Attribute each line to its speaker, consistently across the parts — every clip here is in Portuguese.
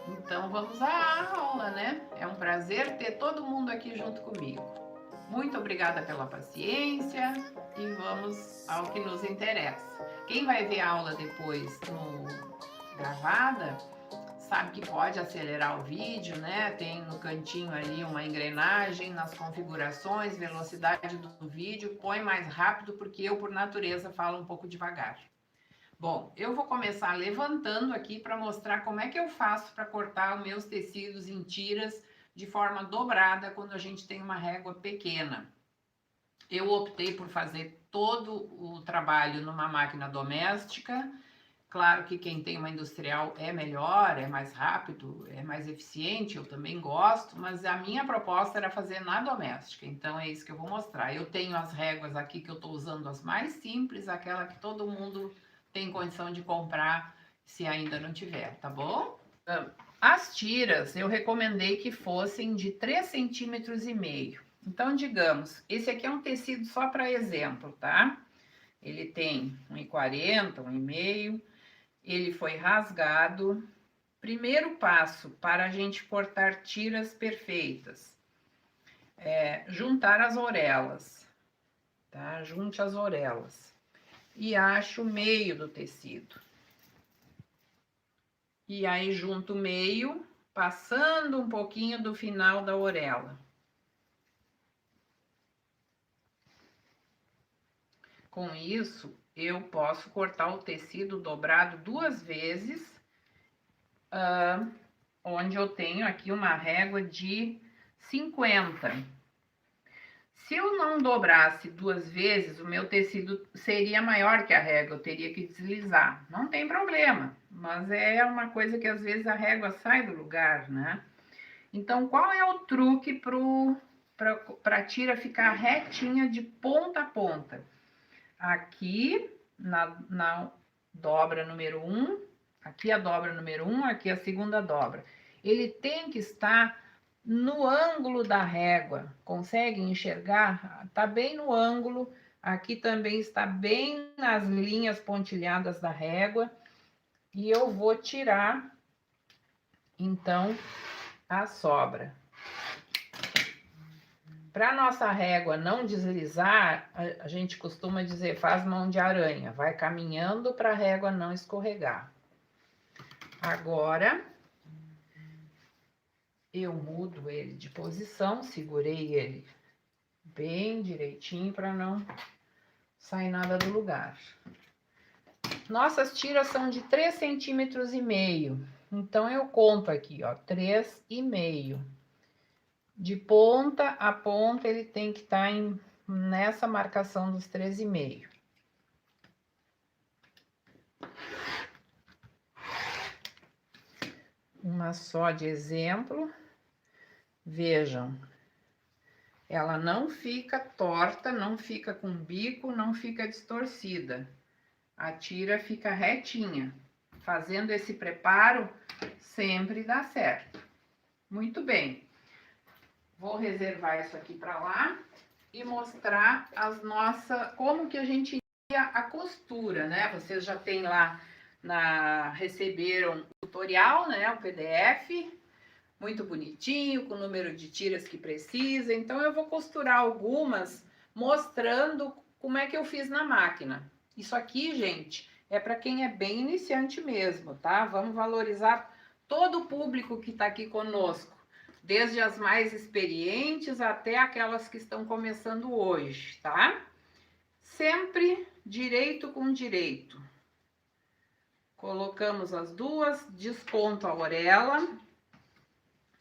Speaker 1: Então vamos à aula, né? É um prazer ter todo mundo aqui junto comigo. Muito obrigada pela paciência e vamos ao que nos interessa. Quem vai ver a aula depois gravada, sabe que pode acelerar o vídeo, né? Tem no cantinho ali uma engrenagem nas configurações, velocidade do vídeo, põe mais rápido porque eu, por natureza, falo um pouco devagar. Bom, eu vou começar levantando aqui para mostrar como é que eu faço para cortar os meus tecidos em tiras de forma dobrada quando a gente tem uma régua pequena. Eu optei por fazer todo o trabalho numa máquina doméstica. Claro que quem tem uma industrial é melhor, é mais rápido, é mais eficiente, eu também gosto, mas a minha proposta era fazer na doméstica, então é isso que eu vou mostrar. Eu tenho as réguas aqui que eu estou usando as mais simples, aquela que todo mundo tem condição de comprar se ainda não tiver, tá bom? As tiras eu recomendei que fossem de 3,5 cm. Então, digamos, esse aqui é um tecido só para exemplo, tá? Ele tem 1,40, 1,5. Ele foi rasgado. Primeiro passo para a gente cortar tiras perfeitas é juntar as orelhas, tá? Junte as orelhas e ache o meio do tecido. E aí junto o meio, passando um pouquinho do final da orelha. Com isso, eu posso cortar o tecido dobrado 2 vezes, onde eu tenho aqui uma régua de 50. Se eu não dobrasse 2 vezes, o meu tecido seria maior que a régua, eu teria que deslizar. Não tem problema, mas é uma coisa que às vezes a régua sai do lugar, né? Então, qual é o truque para a tira ficar retinha de ponta a ponta? Aqui na dobra número 1, aqui a dobra número 1, aqui a segunda dobra. Ele tem que estar no ângulo da régua. Conseguem enxergar? Está bem no ângulo. Aqui também está bem nas linhas pontilhadas da régua. E eu vou tirar, então, a sobra. Para nossa régua não deslizar, a gente costuma dizer, faz mão de aranha. Vai caminhando para a régua não escorregar. Agora, eu mudo ele de posição, segurei ele bem direitinho para não sair nada do lugar. Nossas tiras são de 3,5 cm. Então, eu conto aqui, ó, 3,5. De ponta a ponta, ele tem que estar nessa marcação dos 3,5. Uma só de exemplo. Vejam, ela não fica torta, não fica com bico, não fica distorcida. A tira fica retinha. Fazendo esse preparo, sempre dá certo. Muito bem. Vou reservar isso aqui para lá e mostrar como que a gente inicia a costura, né? Vocês já têm lá, receberam o tutorial, né? O PDF, muito bonitinho, com o número de tiras que precisa. Então, eu vou costurar algumas, mostrando como é que eu fiz na máquina. Isso aqui, gente, é para quem é bem iniciante mesmo, tá? Vamos valorizar todo o público que está aqui conosco, desde as mais experientes até aquelas que estão começando hoje, tá? Sempre direito com direito. Colocamos as duas, desponto a orelha.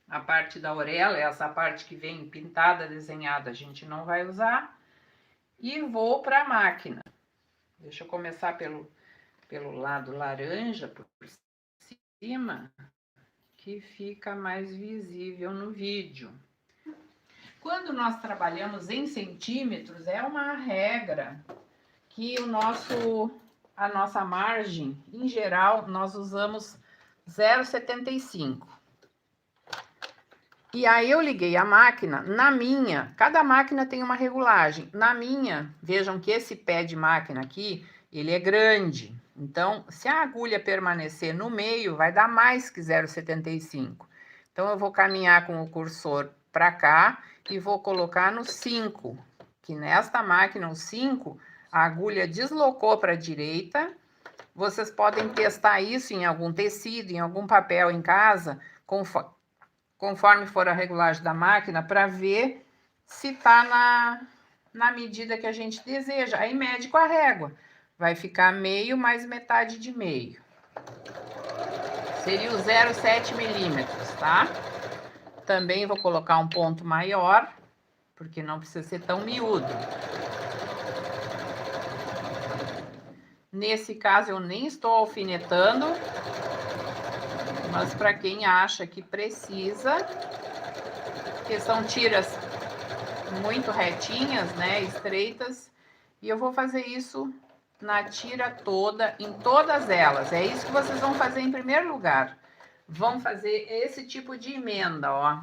Speaker 1: A parte da orelha, essa parte que vem pintada, desenhada, a gente não vai usar. E vou para a máquina. Deixa eu começar pelo lado laranja, por cima, que fica mais visível no vídeo. Quando nós trabalhamos em centímetros, é uma regra que a nossa margem, em geral, nós usamos 0,75. E aí eu liguei a máquina, cada máquina tem uma regulagem. Na minha, vejam que esse pé de máquina aqui, ele é grande. Então, se a agulha permanecer no meio, vai dar mais que 0,75. Então, eu vou caminhar com o cursor para cá e vou colocar no 5, que nesta máquina, o 5, a agulha deslocou para a direita. Vocês podem testar isso em algum tecido, em algum papel em casa, conforme for a regulagem da máquina, para ver se está na medida que a gente deseja. Aí mede com a régua. Vai ficar meio mais metade de meio. Seria o 0,7 milímetros, tá? Também vou colocar um ponto maior, porque não precisa ser tão miúdo. Nesse caso, eu nem estou alfinetando, mas para quem acha que precisa, porque são tiras muito retinhas, né, estreitas, e eu vou fazer isso na tira toda, em todas elas. É isso que vocês vão fazer em primeiro lugar. Vão fazer esse tipo de emenda, ó.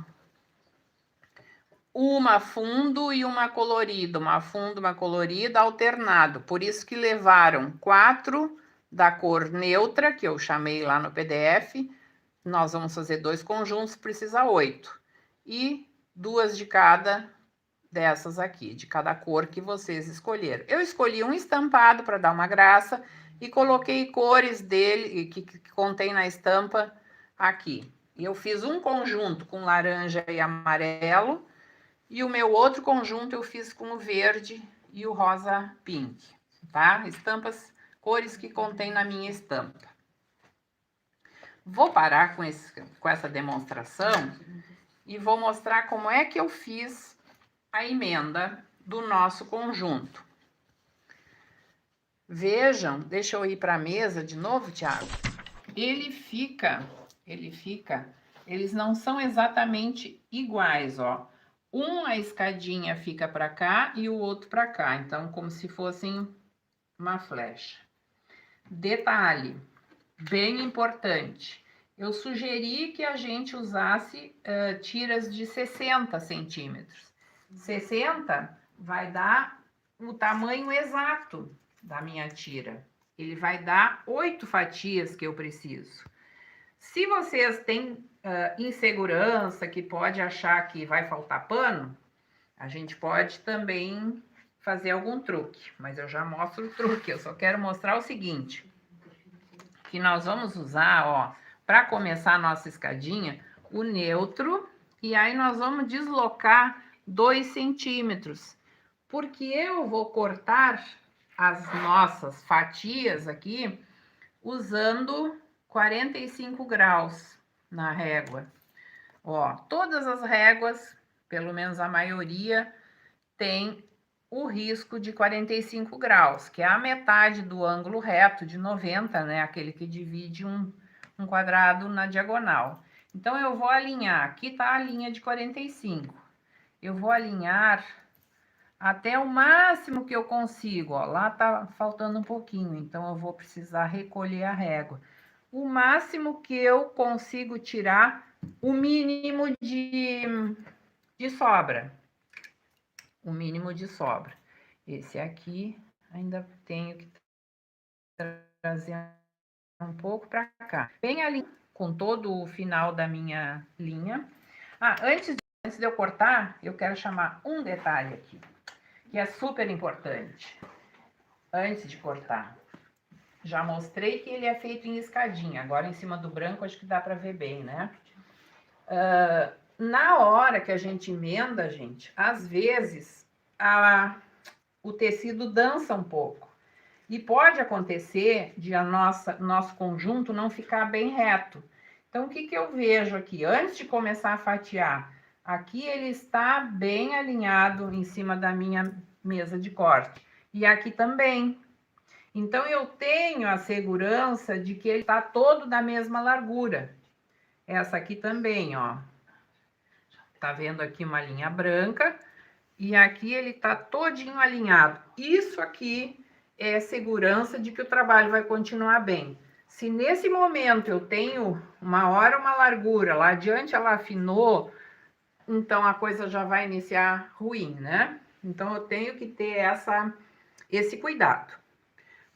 Speaker 1: Uma fundo e uma colorida, uma fundo, uma colorida, alternado. Por isso que levaram 4 da cor neutra, que eu chamei lá no PDF. Nós vamos fazer 2 conjuntos, precisa 8. E 2 de cada dessas aqui, de cada cor que vocês escolheram. Eu escolhi um estampado para dar uma graça e coloquei cores dele que contém na estampa aqui. E eu fiz um conjunto com laranja e amarelo e o meu outro conjunto eu fiz com o verde e o rosa pink, tá? Estampas, cores que contém na minha estampa. Vou parar com essa demonstração e vou mostrar como é que eu fiz a emenda do nosso conjunto. Vejam, deixa eu ir para a mesa de novo, Thiago. Eles não são exatamente iguais, ó. A escadinha fica para cá e o outro para cá, então como se fossem uma flecha. Detalhe, bem importante, eu sugeri que a gente usasse tiras de 60 centímetros. 60 vai dar o tamanho exato da minha tira. Ele vai dar 8 fatias que eu preciso. Se vocês têm insegurança, que pode achar que vai faltar pano, a gente pode também fazer algum truque. Mas eu já mostro o truque, eu só quero mostrar o seguinte, que nós vamos usar, ó, para começar a nossa escadinha, o neutro, e aí nós vamos deslocar 2 centímetros, porque eu vou cortar as nossas fatias aqui usando 45 graus na régua. Ó, todas as réguas, pelo menos a maioria, tem o risco de 45 graus, que é a metade do ângulo reto de 90, né? Aquele que divide um quadrado na diagonal. Então, eu vou alinhar, aqui tá a linha de 45. Eu vou alinhar até o máximo que eu consigo, ó. Lá tá faltando um pouquinho, então eu vou precisar recolher a régua. O máximo que eu consigo tirar, o mínimo de sobra. O mínimo de sobra. Esse aqui ainda tenho que trazer um pouco para cá. Bem ali, com todo o final da minha linha. Antes de eu cortar, eu quero chamar um detalhe aqui, que é super importante. Antes de cortar, já mostrei que ele é feito em escadinha. Agora, em cima do branco, acho que dá para ver bem, né? Na hora que a gente emenda, gente, às vezes o tecido dança um pouco. E pode acontecer de nosso conjunto não ficar bem reto. Então, o que eu vejo aqui? Antes de começar a fatiar, aqui ele está bem alinhado em cima da minha mesa de corte. E aqui também. Então, eu tenho a segurança de que ele está todo da mesma largura. Essa aqui também, ó. Tá vendo aqui uma linha branca e aqui ele tá todinho alinhado. Isso aqui é segurança de que o trabalho vai continuar bem. Se nesse momento eu tenho uma largura, lá adiante ela afinou, então a coisa já vai iniciar ruim, né? Então eu tenho que ter esse cuidado.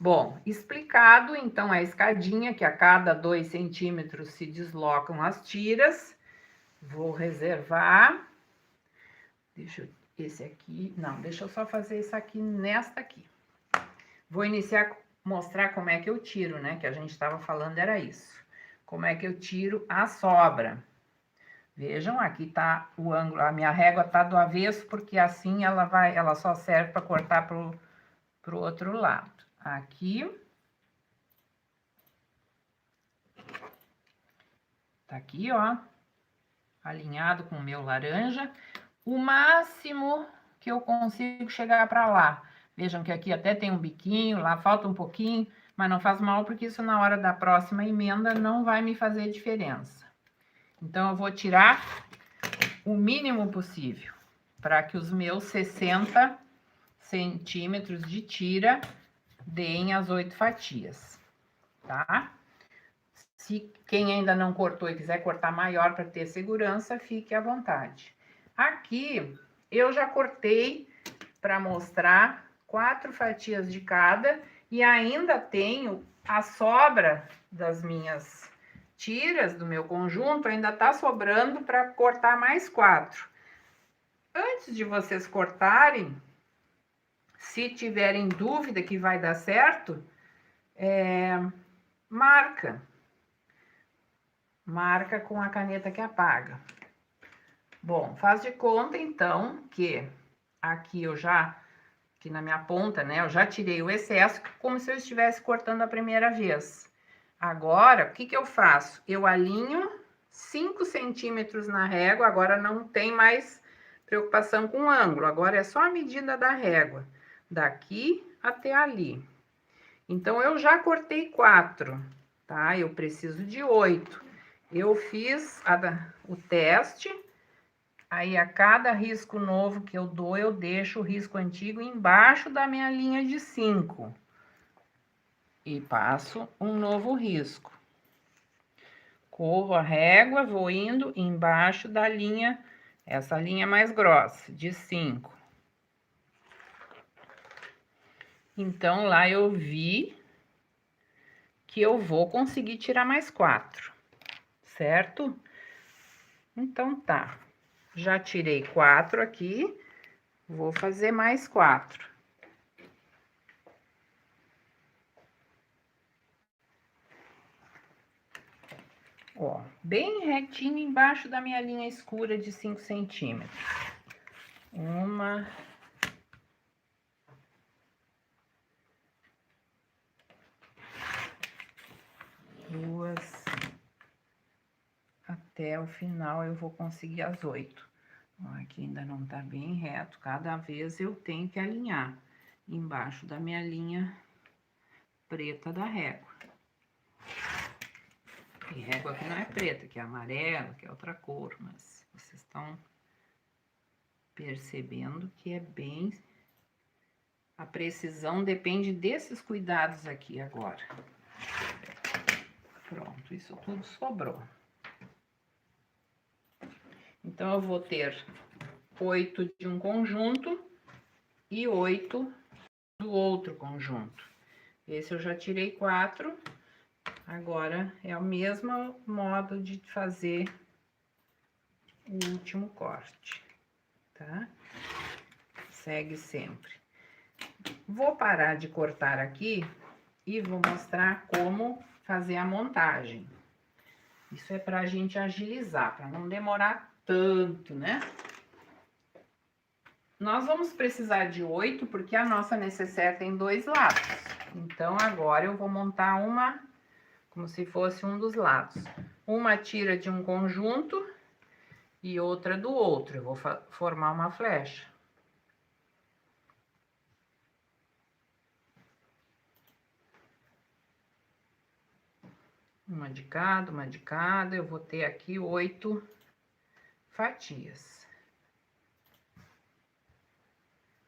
Speaker 1: Bom, explicado então a escadinha, que a cada 2 centímetros se deslocam as tiras. Vou reservar. Esse aqui, não, deixa eu só fazer isso aqui nesta aqui. Vou iniciar, mostrar como é que eu tiro, né? Que a gente estava falando era isso. Como é que eu tiro a sobra. Vejam, aqui tá o ângulo, a minha régua tá do avesso, porque assim ela só serve para cortar pro outro lado. Aqui. Tá aqui, ó, alinhado com o meu laranja. O máximo que eu consigo chegar para lá. Vejam que aqui até tem um biquinho, lá falta um pouquinho, mas não faz mal, porque isso na hora da próxima emenda não vai me fazer diferença. Então, eu vou tirar o mínimo possível, para que os meus 60 centímetros de tira deem as 8 fatias, tá? Se quem ainda não cortou e quiser cortar maior para ter segurança, fique à vontade. Aqui eu já cortei para mostrar 4 fatias de cada e ainda tenho a sobra das minhas tiras do meu conjunto, ainda tá sobrando para cortar mais 4. Antes de vocês cortarem, se tiverem dúvida que vai dar certo, marca com a caneta que apaga. Bom, faz de conta então que aqui aqui na minha ponta, né, eu já tirei o excesso, como se eu estivesse cortando a primeira vez. Agora, o que que eu faço? Eu alinho 5 centímetros na régua, agora não tem mais preocupação com o ângulo, agora é só a medida da régua, daqui até ali. Então, eu já cortei 4, tá? Eu preciso de 8. Eu fiz o teste, aí a cada risco novo que eu dou, eu deixo o risco antigo embaixo da minha linha de 5. E passo um novo risco. Corro a régua, vou indo embaixo da linha, essa linha mais grossa, de 5. Então, lá eu vi que eu vou conseguir tirar mais 4. Certo? Então, tá. Já tirei 4 aqui, vou fazer mais 4. Ó, bem retinho embaixo da minha linha escura de 5 centímetros. 1, 2, até o final eu vou conseguir as 8. Aqui ainda não tá bem reto, cada vez eu tenho que alinhar embaixo da minha linha preta da régua. E régua que não é preta, que é amarela, que é outra cor, mas vocês estão percebendo que é bem... A precisão depende desses cuidados aqui agora. Pronto, isso tudo sobrou. Então, eu vou ter 8 de um conjunto e 8 do outro conjunto. Esse eu já tirei 4. Agora, é o mesmo modo de fazer o último corte, tá? Segue sempre. Vou parar de cortar aqui e vou mostrar como fazer a montagem. Isso é pra gente agilizar, para não demorar tanto, né? Nós vamos precisar de 8, porque a nossa necessaire tem 2 lados. Então, agora eu vou montar uma, como se fosse um dos lados. Uma tira de um conjunto e outra do outro. Eu vou formar uma flecha. Uma de cada. Eu vou ter aqui 8 fatias.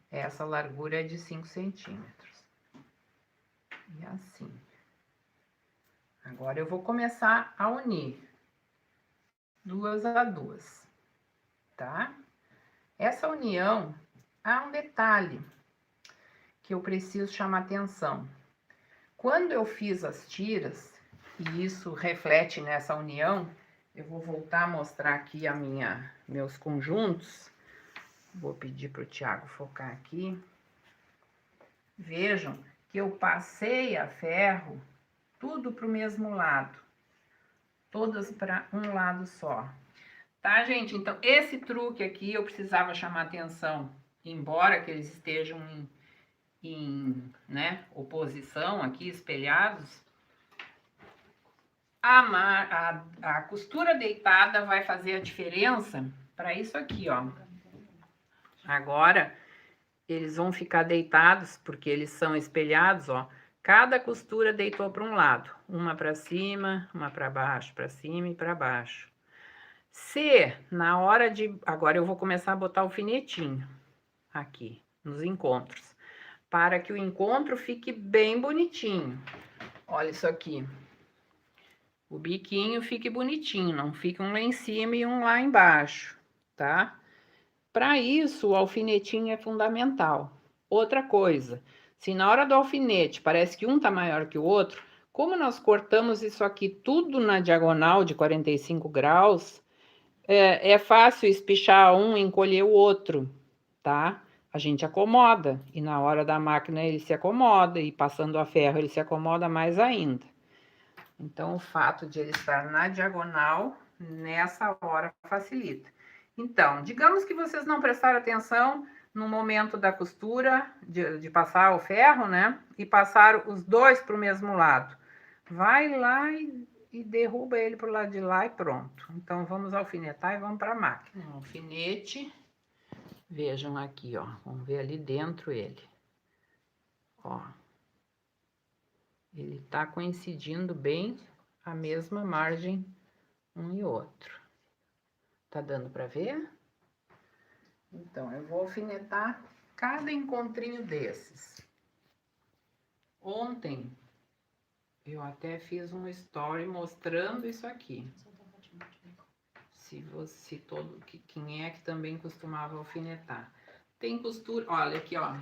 Speaker 1: Essa largura é de 5 centímetros. E assim. Agora, eu vou começar a unir 2 a 2, tá? Essa união, há um detalhe que eu preciso chamar atenção. Quando eu fiz as tiras, e isso reflete nessa união, eu vou voltar a mostrar aqui meus conjuntos. Vou pedir para o Thiago focar aqui. Vejam que eu passei a ferro tudo para o mesmo lado. Todas para um lado só. Tá, gente? Então, esse truque aqui eu precisava chamar atenção. Embora que eles estejam né, oposição aqui, espelhados, a costura deitada vai fazer a diferença para isso aqui, ó. Agora, eles vão ficar deitados, porque eles são espelhados, ó. Cada costura deitou para um lado. Uma para cima, uma para baixo, para cima e para baixo. Se na hora de... Agora eu vou começar a botar o alfinetinho aqui, nos encontros. Para que o encontro fique bem bonitinho. Olha isso aqui. O biquinho fique bonitinho, não fique um lá em cima e um lá embaixo, tá? Para isso, o alfinetinho é fundamental. Outra coisa, se na hora do alfinete parece que um tá maior que o outro, como nós cortamos isso aqui tudo na diagonal de 45 graus, é fácil espichar um e encolher o outro, tá? A gente acomoda, e na hora da máquina ele se acomoda, e passando a ferro ele se acomoda mais ainda. Então, o fato de ele estar na diagonal, nessa hora, facilita. Então, digamos que vocês não prestaram atenção no momento da costura, de passar o ferro, né? E passar os dois para o mesmo lado. Vai lá e derruba ele para o lado de lá e pronto. Então, vamos alfinetar e vamos para a máquina. Um alfinete. Vejam aqui, ó. Vamos ver ali dentro ele. Ó. Ele tá coincidindo bem a mesma margem um e outro. Tá dando para ver? Então, eu vou alfinetar cada encontrinho desses. Ontem, eu até fiz um story mostrando isso aqui. Quem é que também costumava alfinetar? Tem costura, olha aqui, ó.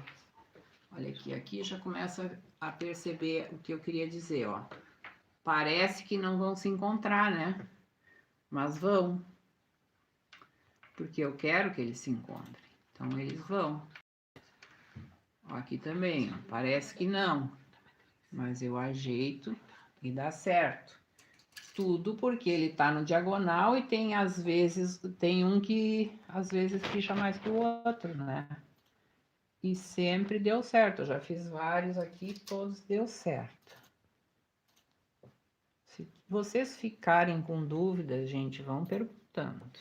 Speaker 1: Olha aqui já começa a perceber o que eu queria dizer, ó. Parece que não vão se encontrar, né? Mas vão. Porque eu quero que eles se encontrem. Então, eles vão. Ó, aqui também, ó. Parece que não. Mas eu ajeito e dá certo. Tudo porque ele tá no diagonal e tem, às vezes, tem um que, às vezes, picha mais que o outro, né? E sempre deu certo. Eu já fiz vários aqui, todos deu certo. Se vocês ficarem com dúvidas, gente, vão perguntando.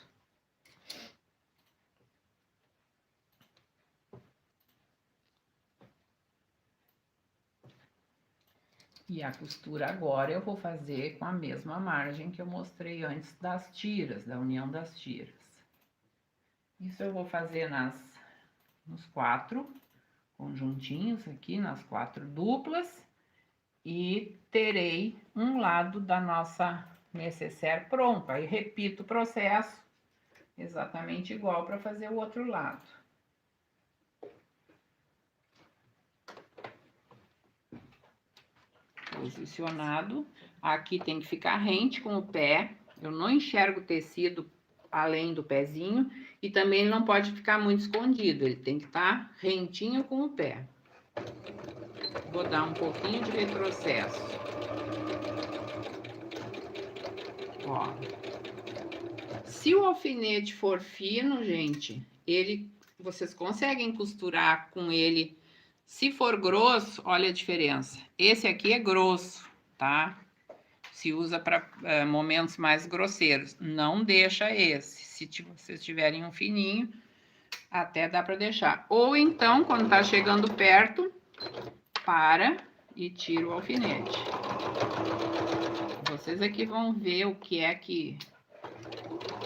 Speaker 1: E a costura agora eu vou fazer com a mesma margem que eu mostrei antes das tiras, da união das tiras. Isso eu vou fazer nos 4 conjuntinhos aqui, nas 4 duplas. E terei um lado da nossa necessaire pronto. Aí repito o processo exatamente igual para fazer o outro lado. Posicionado, aqui tem que ficar rente com o pé. Eu não enxergo o tecido além do pezinho e também ele não pode ficar muito escondido, ele tem que estar rentinho com o pé. Vou dar um pouquinho de retrocesso. Ó. Se o alfinete for fino, gente, vocês conseguem costurar com ele. Se for grosso, olha a diferença. Esse aqui é grosso, tá? Se usa para momentos mais grosseiros. Não deixa esse. Se vocês tiverem um fininho, até dá para deixar. Ou então, quando tá chegando perto, para e tira o alfinete. Vocês aqui vão ver o que é que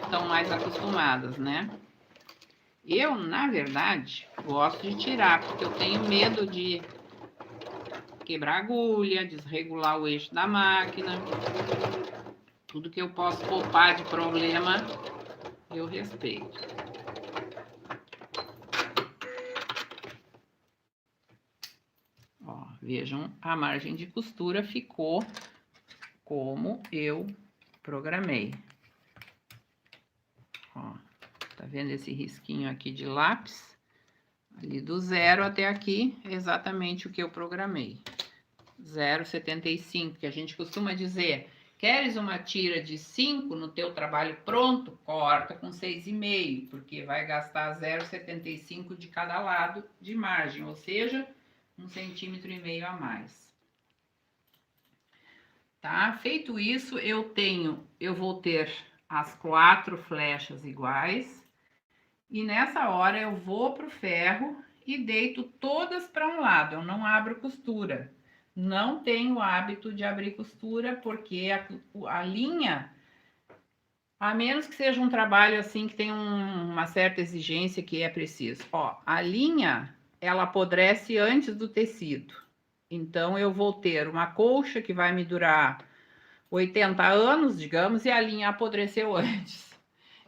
Speaker 1: estão mais acostumadas, né? Eu, na verdade, gosto de tirar, porque eu tenho medo de quebrar a agulha, desregular o eixo da máquina. Tudo que eu posso poupar de problema, eu respeito. Ó, Vejam, a margem de costura ficou como eu programei. Ó, tá vendo esse risquinho aqui de lápis? Ali do 0 até aqui, é exatamente o que eu programei. 0,75, que a gente costuma dizer, queres uma tira de 5 no teu trabalho pronto? Corta com 6,5, porque vai gastar 0,75 de cada lado de margem, ou seja, 1,5 centímetro a mais. Tá? Feito isso, eu vou ter as 4 flechas iguais, e nessa hora eu vou pro ferro e deito todas para um lado, eu não abro costura. Não tenho o hábito de abrir costura, porque a linha, a menos que seja um trabalho assim que tem uma certa exigência que é preciso. Ó, a linha, ela apodrece antes do tecido. Então, eu vou ter uma colcha que vai me durar 80 anos, digamos, e a linha apodreceu antes.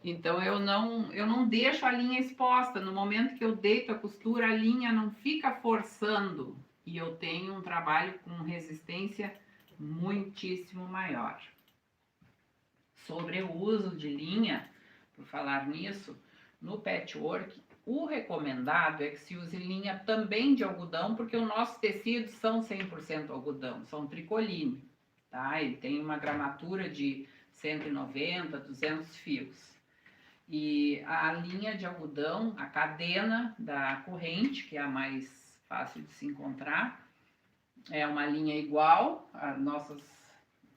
Speaker 1: Então, eu não deixo a linha exposta. No momento que eu deito a costura, a linha não fica forçando. E eu tenho um trabalho com resistência muitíssimo maior. Sobre o uso de linha, por falar nisso, no patchwork, o recomendado é que se use linha também de algodão, porque os nossos tecidos são 100% algodão, são tricoline, tá? Ele tem uma gramatura de 190, 200 fios. E a linha de algodão, a cadena da corrente, que é a mais fácil de se encontrar, é uma linha igual, a nossas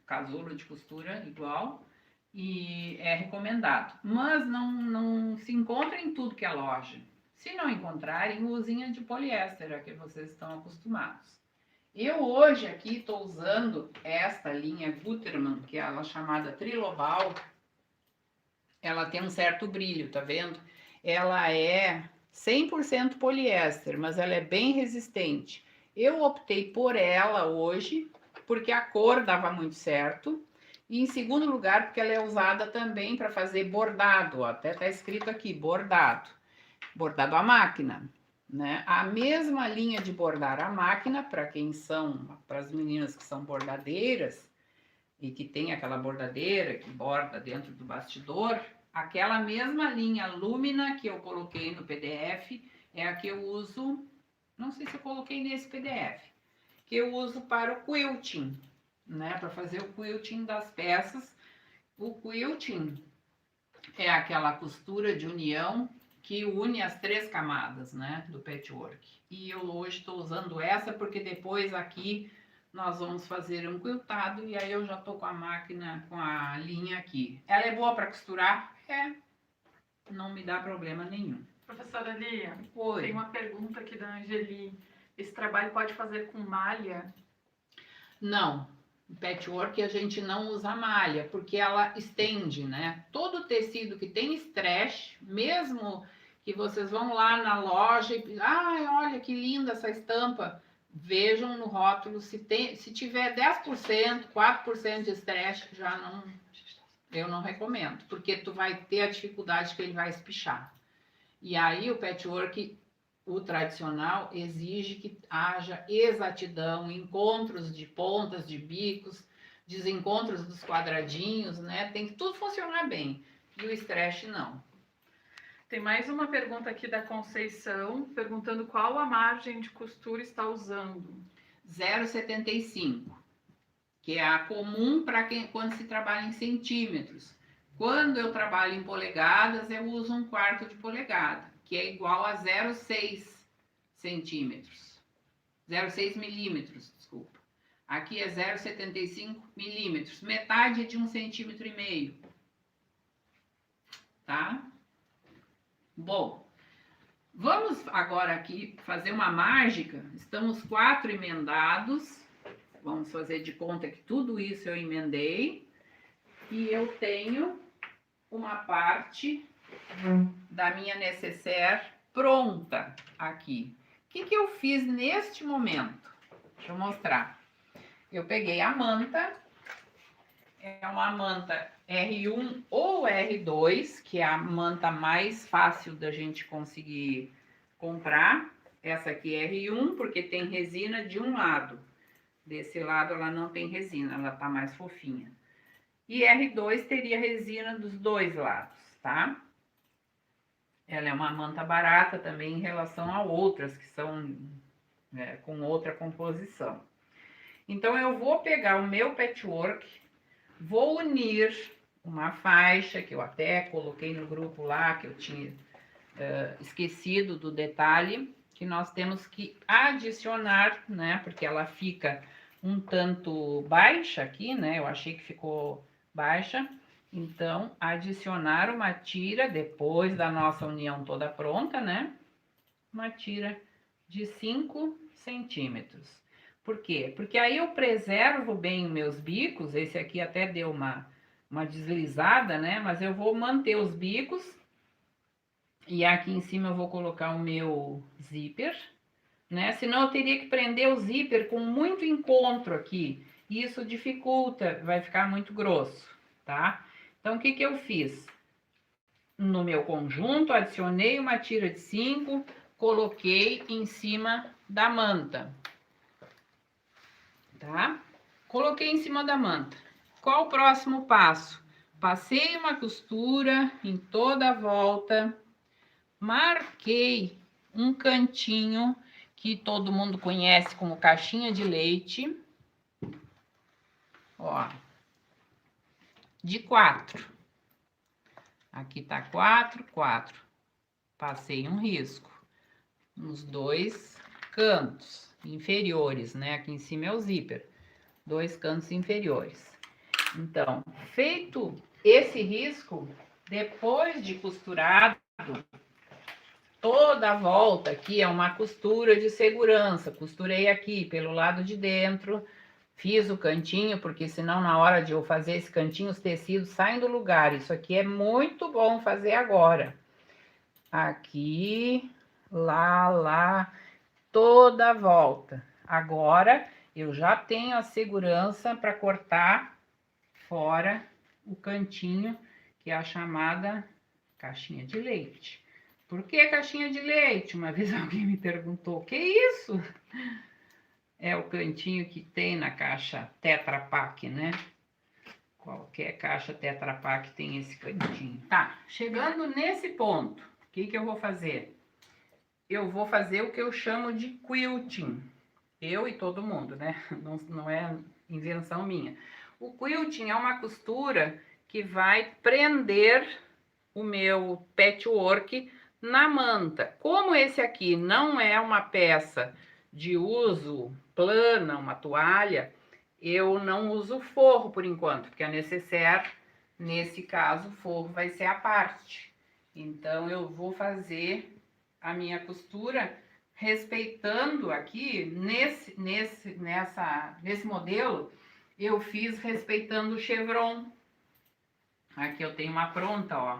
Speaker 1: casulo de costura igual, e é recomendado. Mas não se encontra em tudo que é loja. Se não encontrarem, usem a de poliéster, a que vocês estão acostumados. Eu hoje aqui estou usando esta linha Gutermann, que é a chamada Trilobal. Ela tem um certo brilho, tá vendo? Ela é 100% poliéster, mas ela é bem resistente. Eu optei por ela hoje, porque a cor dava muito certo. E em segundo lugar, porque ela é usada também para fazer bordado. Ó, até tá escrito aqui, bordado. Bordado à máquina, né? A mesma linha de bordar à máquina, para as meninas que são bordadeiras, e que tem aquela bordadeira que borda dentro do bastidor, aquela mesma linha Lumina que eu coloquei no PDF é a que eu uso, não sei se eu coloquei nesse PDF, que eu uso para o quilting, né? Para fazer o quilting das peças. O quilting é aquela costura de união que une as 3 camadas, né, do patchwork. E eu hoje estou usando essa porque depois aqui nós vamos fazer um quiltado e aí eu já tô com a máquina, com a linha aqui. Ela é boa para costurar? É. Não me dá problema nenhum.
Speaker 2: Professora Lia,
Speaker 1: Oi.
Speaker 2: Tem uma pergunta aqui da Angeli. Esse trabalho pode fazer com malha?
Speaker 1: Não. No patchwork a gente não usa malha, porque ela estende, né? Todo tecido que tem stretch, mesmo que vocês vão lá na loja e... Ai, olha que linda essa estampa. Vejam no rótulo, se tiver 10%, 4% de stretch, eu não recomendo, porque tu vai ter a dificuldade que ele vai espichar. E aí o patchwork, o tradicional, exige que haja exatidão, encontros de pontas, de bicos, desencontros dos quadradinhos, né? Tem que tudo funcionar bem. E o stretch não.
Speaker 2: Tem mais uma pergunta aqui da Conceição, perguntando qual a margem de costura está usando.
Speaker 1: 0,75, que é a comum para quando se trabalha em centímetros. Quando eu trabalho em polegadas, eu uso 1/4 de polegada, que é igual a 0,6 centímetros. 0,6 milímetros, desculpa. Aqui é 0,75 milímetros, metade de 1,5 centímetro. Tá? Bom, vamos agora aqui fazer uma mágica. Estamos 4 emendados. Vamos fazer de conta que tudo isso eu emendei. E eu tenho uma parte da minha necessaire pronta aqui. O que eu fiz neste momento? Deixa eu mostrar. Eu peguei a manta. É uma manta R1 ou R2, que é a manta mais fácil da gente conseguir comprar. Essa aqui é R1 porque tem resina de um lado. Desse lado ela não tem resina, ela tá mais fofinha. E R2 teria resina dos dois lados, tá? Ela é uma manta barata também em relação a outras que são com outra composição. Então eu vou pegar o meu patchwork, vou unir uma faixa que eu até coloquei no grupo lá, que eu tinha esquecido do detalhe, que nós temos que adicionar, né? Porque ela fica um tanto baixa aqui, né? Eu achei que ficou baixa. Então, adicionar uma tira, depois da nossa união toda pronta, né? Uma tira de 5 centímetros. Por quê? Porque aí eu preservo bem os meus bicos, esse aqui até deu uma deslizada, né? Mas eu vou manter os bicos. E aqui em cima eu vou colocar o meu zíper, né? Senão eu teria que prender o zíper com muito encontro aqui. E isso dificulta, vai ficar muito grosso, tá? Então, o que que eu fiz? No meu conjunto, adicionei uma tira de 5, coloquei em cima da manta, tá? Coloquei em cima da manta. Qual o próximo passo? Passei uma costura em toda a volta, marquei um cantinho que todo mundo conhece como caixinha de leite, ó, de 4. Aqui tá 4, 4. Passei um risco nos dois cantos inferiores, né? Aqui em cima é o zíper, dois cantos inferiores. Então, feito esse risco, depois de costurado, toda a volta aqui é uma costura de segurança. Costurei aqui pelo lado de dentro, fiz o cantinho, porque senão na hora de eu fazer esse cantinho, os tecidos saem do lugar. Isso aqui é muito bom fazer agora. Aqui, lá, toda a volta. Agora, eu já tenho a segurança para cortar fora o cantinho, que é a chamada caixinha de leite. Por que caixinha de leite? Uma vez alguém me perguntou, que isso? É o cantinho que tem na caixa Tetra Pak, né? Qualquer caixa Tetra Pak tem esse cantinho. Tá, chegando nesse ponto, o que que eu vou fazer? Eu vou fazer o que eu chamo de quilting. Eu e todo mundo, né? Não é invenção minha. O quilting é uma costura que vai prender o meu patchwork na manta. Como esse aqui não é uma peça de uso plana, uma toalha, eu não uso forro por enquanto, porque a necessaire, nesse caso, o forro vai ser a parte. Então, eu vou fazer a minha costura respeitando aqui, nesse modelo, eu fiz respeitando o chevron. Aqui eu tenho uma pronta, ó.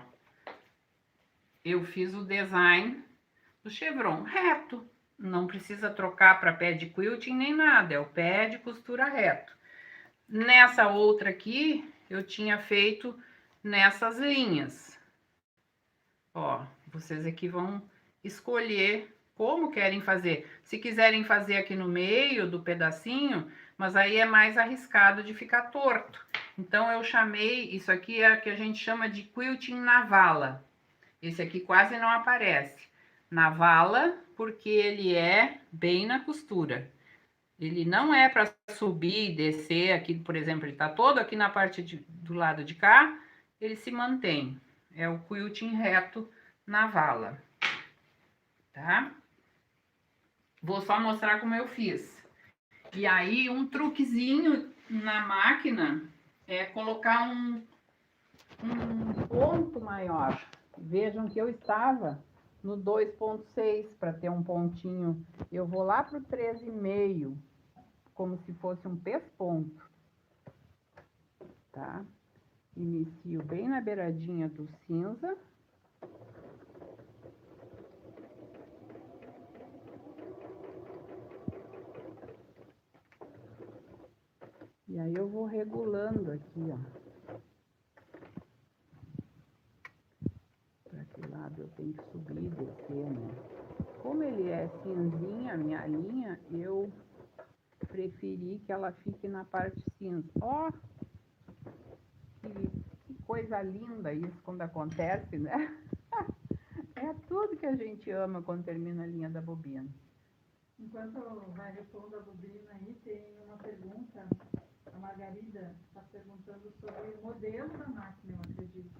Speaker 1: Eu fiz o design do chevron reto. Não precisa trocar para pé de quilting nem nada, é o pé de costura reto. Nessa outra aqui, eu tinha feito nessas linhas. Ó, vocês aqui vão escolher como querem fazer. Se quiserem fazer aqui no meio do pedacinho, mas aí é mais arriscado de ficar torto. Então, eu chamei, isso aqui é o que a gente chama de quilting na vala. Esse aqui quase não aparece. Na vala, porque ele é bem na costura. Ele não é para subir e descer aqui, por exemplo, ele tá todo aqui na parte do lado de cá, ele se mantém. É o quilting reto na vala, tá? Vou só mostrar como eu fiz. E aí, um truquezinho na máquina é colocar um ponto maior. Vejam que eu estava no 2,6 para ter um pontinho. Eu vou lá para o 13,5, como se fosse um pesponto, tá? Inicio bem na beiradinha do cinza. E aí eu vou regulando aqui, ó. Para que lado eu tenho que subir e descer, né? Como ele é cinzinha, a minha linha, eu preferi que ela fique na parte cinza. Ó, que coisa linda isso quando acontece, né? É tudo que a gente ama quando termina a linha da bobina.
Speaker 2: Enquanto vai repondo a bobina aí, tem uma pergunta. A Margarida está perguntando sobre o modelo da máquina, eu acredito.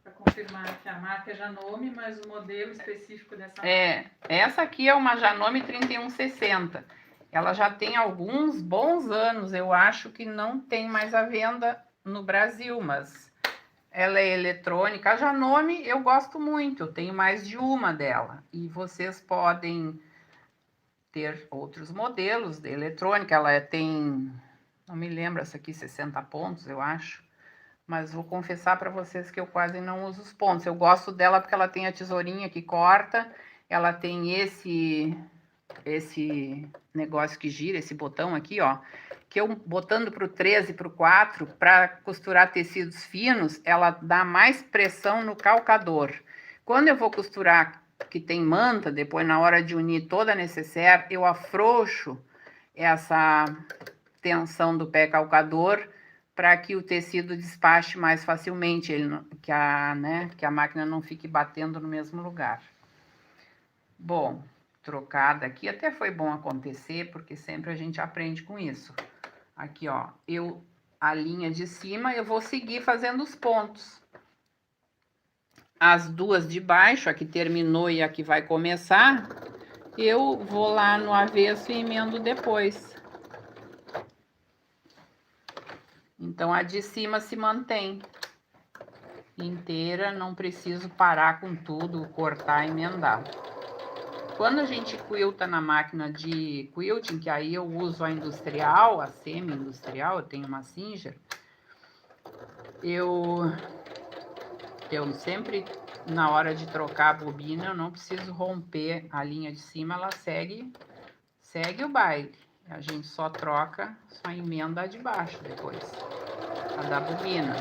Speaker 2: Para confirmar que a marca é Janome, mas o modelo específico dessa máquina.
Speaker 1: Essa aqui é uma Janome 3160. Ela já tem alguns bons anos, eu acho que não tem mais à venda no Brasil, mas ela é eletrônica. A Janome eu gosto muito, eu tenho mais de uma dela. E vocês podem ter outros modelos de eletrônica. Ela tem, não me lembro, essa aqui 60 pontos, eu acho. Mas vou confessar para vocês que eu quase não uso os pontos. Eu gosto dela porque ela tem a tesourinha que corta, ela tem esse negócio que gira, esse botão aqui, ó, que eu botando para o 13 e para o 4, para costurar tecidos finos, ela dá mais pressão no calcador. Quando eu vou costurar que tem manta, depois na hora de unir toda a necessaire, eu afrouxo essa tensão do pé calcador para que o tecido despache mais facilmente, que a máquina não fique batendo no mesmo lugar. Bom, trocada aqui, até foi bom acontecer, porque sempre a gente aprende com isso. Aqui, ó, a linha de cima, eu vou seguir fazendo os pontos. As duas de baixo, a que terminou e a que vai começar, eu vou lá no avesso e emendo depois. Então, a de cima se mantém inteira, não preciso parar com tudo, cortar e emendar. Quando a gente quilta na máquina de quilting, que aí eu uso a industrial, a semi-industrial, eu tenho uma Singer, eu sempre, na hora de trocar a bobina, eu não preciso romper a linha de cima, ela segue o baile. A gente só troca, só emenda a de baixo depois, a da bobina.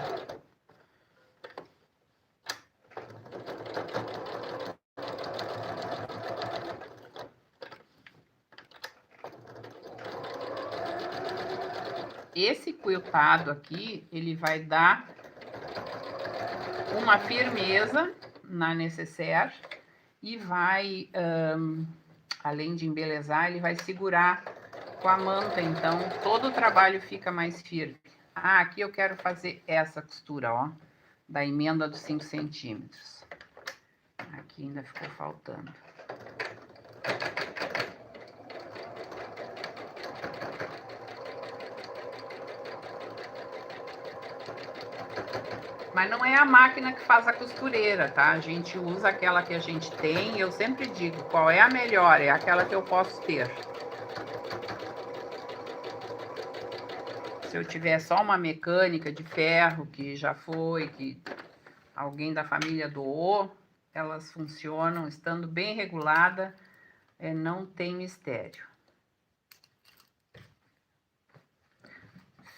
Speaker 1: Esse quiltado aqui, ele vai dar uma firmeza na necessaire e vai, além de embelezar, ele vai segurar com a manta, então todo o trabalho fica mais firme. Ah, aqui eu quero fazer essa costura, ó, da emenda dos 5 centímetros. Aqui ainda ficou faltando. Mas não é a máquina que faz a costureira, tá? A gente usa aquela que a gente tem. Eu sempre digo, qual é a melhor? É aquela que eu posso ter. Se eu tiver só uma mecânica de ferro, que já foi, que alguém da família doou, elas funcionam, estando bem regulada, não tem mistério.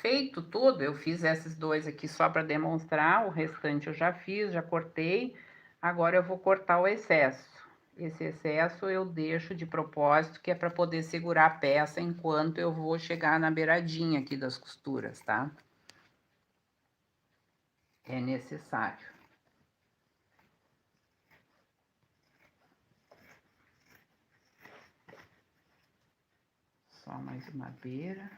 Speaker 1: Feito tudo, eu fiz esses dois aqui só para demonstrar, o restante eu já fiz, já cortei. Agora eu vou cortar o excesso. Esse excesso eu deixo de propósito, que é para poder segurar a peça enquanto eu vou chegar na beiradinha aqui das costuras, tá? É necessário. Só mais uma beira.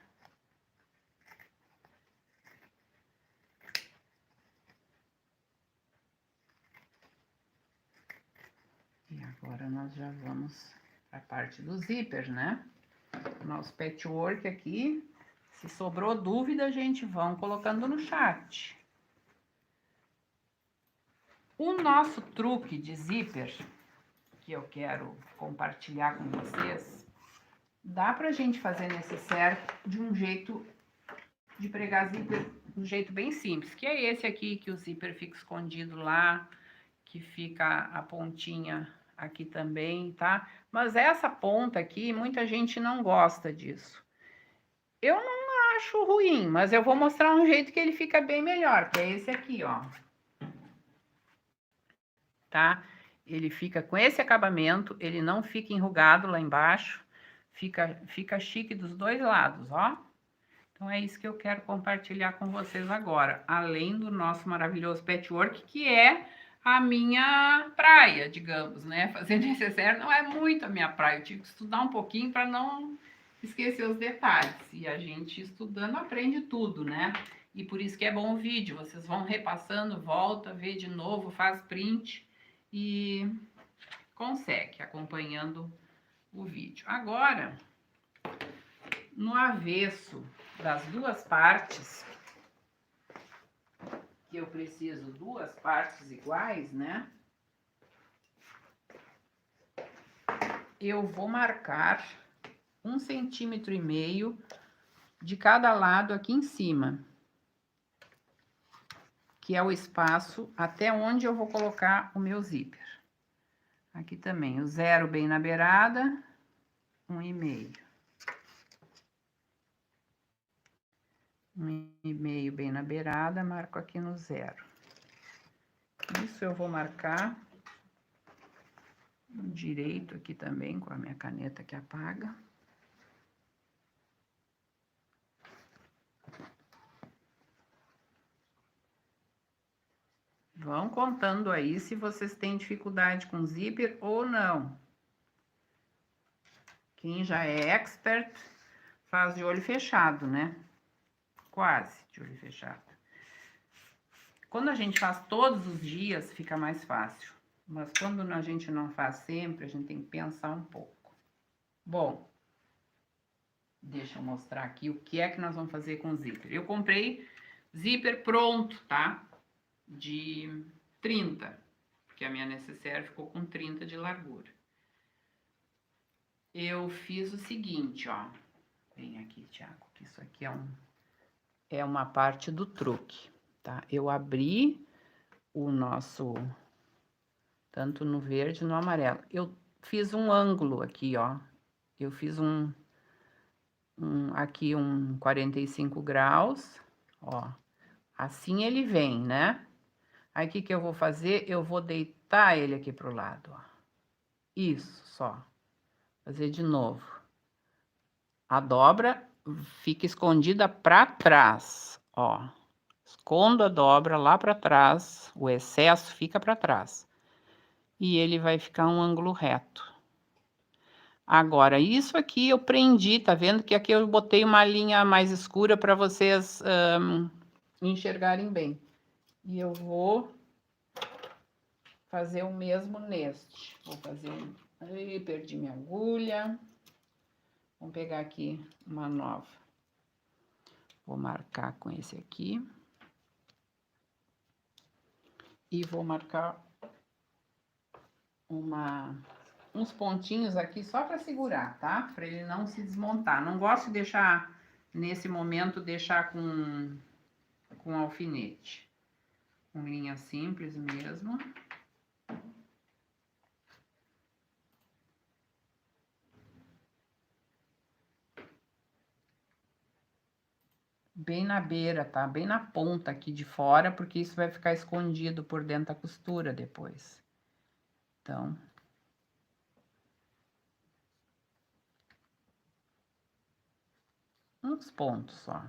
Speaker 1: E agora nós já vamos para a parte do zíper, né? Nosso patchwork aqui. Se sobrou dúvida, gente, vão colocando no chat. O nosso truque de zíper, que eu quero compartilhar com vocês, dá pra gente fazer necessaire de um jeito de pregar zíper, de um jeito bem simples, que é esse aqui, que o zíper fica escondido lá, que fica a pontinha aqui também, tá? Mas essa ponta aqui, muita gente não gosta disso. Eu não acho ruim, mas eu vou mostrar um jeito que ele fica bem melhor, que é esse aqui, ó. Tá? Ele fica com esse acabamento, ele não fica enrugado lá embaixo, fica chique dos dois lados, ó. Então, é isso que eu quero compartilhar com vocês agora, além do nosso maravilhoso patchwork, que é a minha praia, digamos, né? Fazer necessaire não é muito a minha praia, eu tive que estudar um pouquinho para não esquecer os detalhes. E a gente estudando aprende tudo, né? E por isso que é bom o vídeo, vocês vão repassando, volta, vê de novo, faz print e consegue acompanhando o vídeo. Agora, no avesso das duas partes, que eu preciso duas partes iguais, né? Eu vou marcar 1,5 centímetros de cada lado aqui em cima, que é o espaço até onde eu vou colocar o meu zíper. Aqui também, o 0 bem na beirada, 1,5. 1,5 bem na beirada, marco aqui no 0. Isso eu vou marcar direito aqui também, com a minha caneta que apaga. Vão contando aí se vocês têm dificuldade com zíper ou não. Quem já é expert faz de olho fechado, né? Quase de olho fechado. Quando a gente faz todos os dias, fica mais fácil. Mas quando a gente não faz sempre, a gente tem que pensar um pouco. Bom, deixa eu mostrar aqui o que é que nós vamos fazer com o zíper. Eu comprei zíper pronto, tá? De 30, porque a minha necessaire ficou com 30 de largura. Eu fiz o seguinte, ó. Vem aqui, Thiago, que isso aqui é uma parte do truque, tá? Eu abri o nosso, tanto no verde e no amarelo. Eu fiz um ângulo aqui, ó. Eu fiz aqui um 45 graus, ó. Assim ele vem, né? Aí, o que que eu vou fazer? Eu vou deitar ele aqui pro lado, ó. Isso, só. Fazer de novo. A dobra fica escondida pra trás, ó. Escondo a dobra lá pra trás, o excesso fica pra trás. E ele vai ficar um ângulo reto. Agora, isso aqui eu prendi, tá vendo? Que aqui eu botei uma linha mais escura para vocês enxergarem bem. E eu vou fazer o mesmo neste. Vou fazer Ai, perdi minha agulha. Vamos pegar aqui uma nova. Vou marcar com esse aqui. E vou marcar uns pontinhos aqui só para segurar, tá? Para ele não se desmontar. Não gosto de deixar, nesse momento, deixar com alfinete. Com linha simples mesmo. Bem na beira, tá? Bem na ponta aqui de fora, porque isso vai ficar escondido por dentro da costura depois. Então, uns pontos só.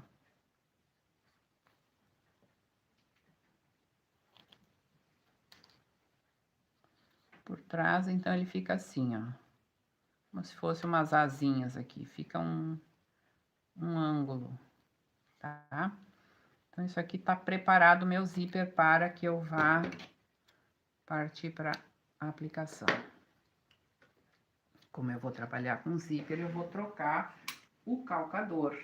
Speaker 1: Por trás, então, ele fica assim, ó. Como se fosse umas asinhas aqui. Fica um ângulo, tá? Então, isso aqui tá preparado o meu zíper para que eu vá partir para a aplicação. Como eu vou trabalhar com zíper, eu vou trocar o calcador.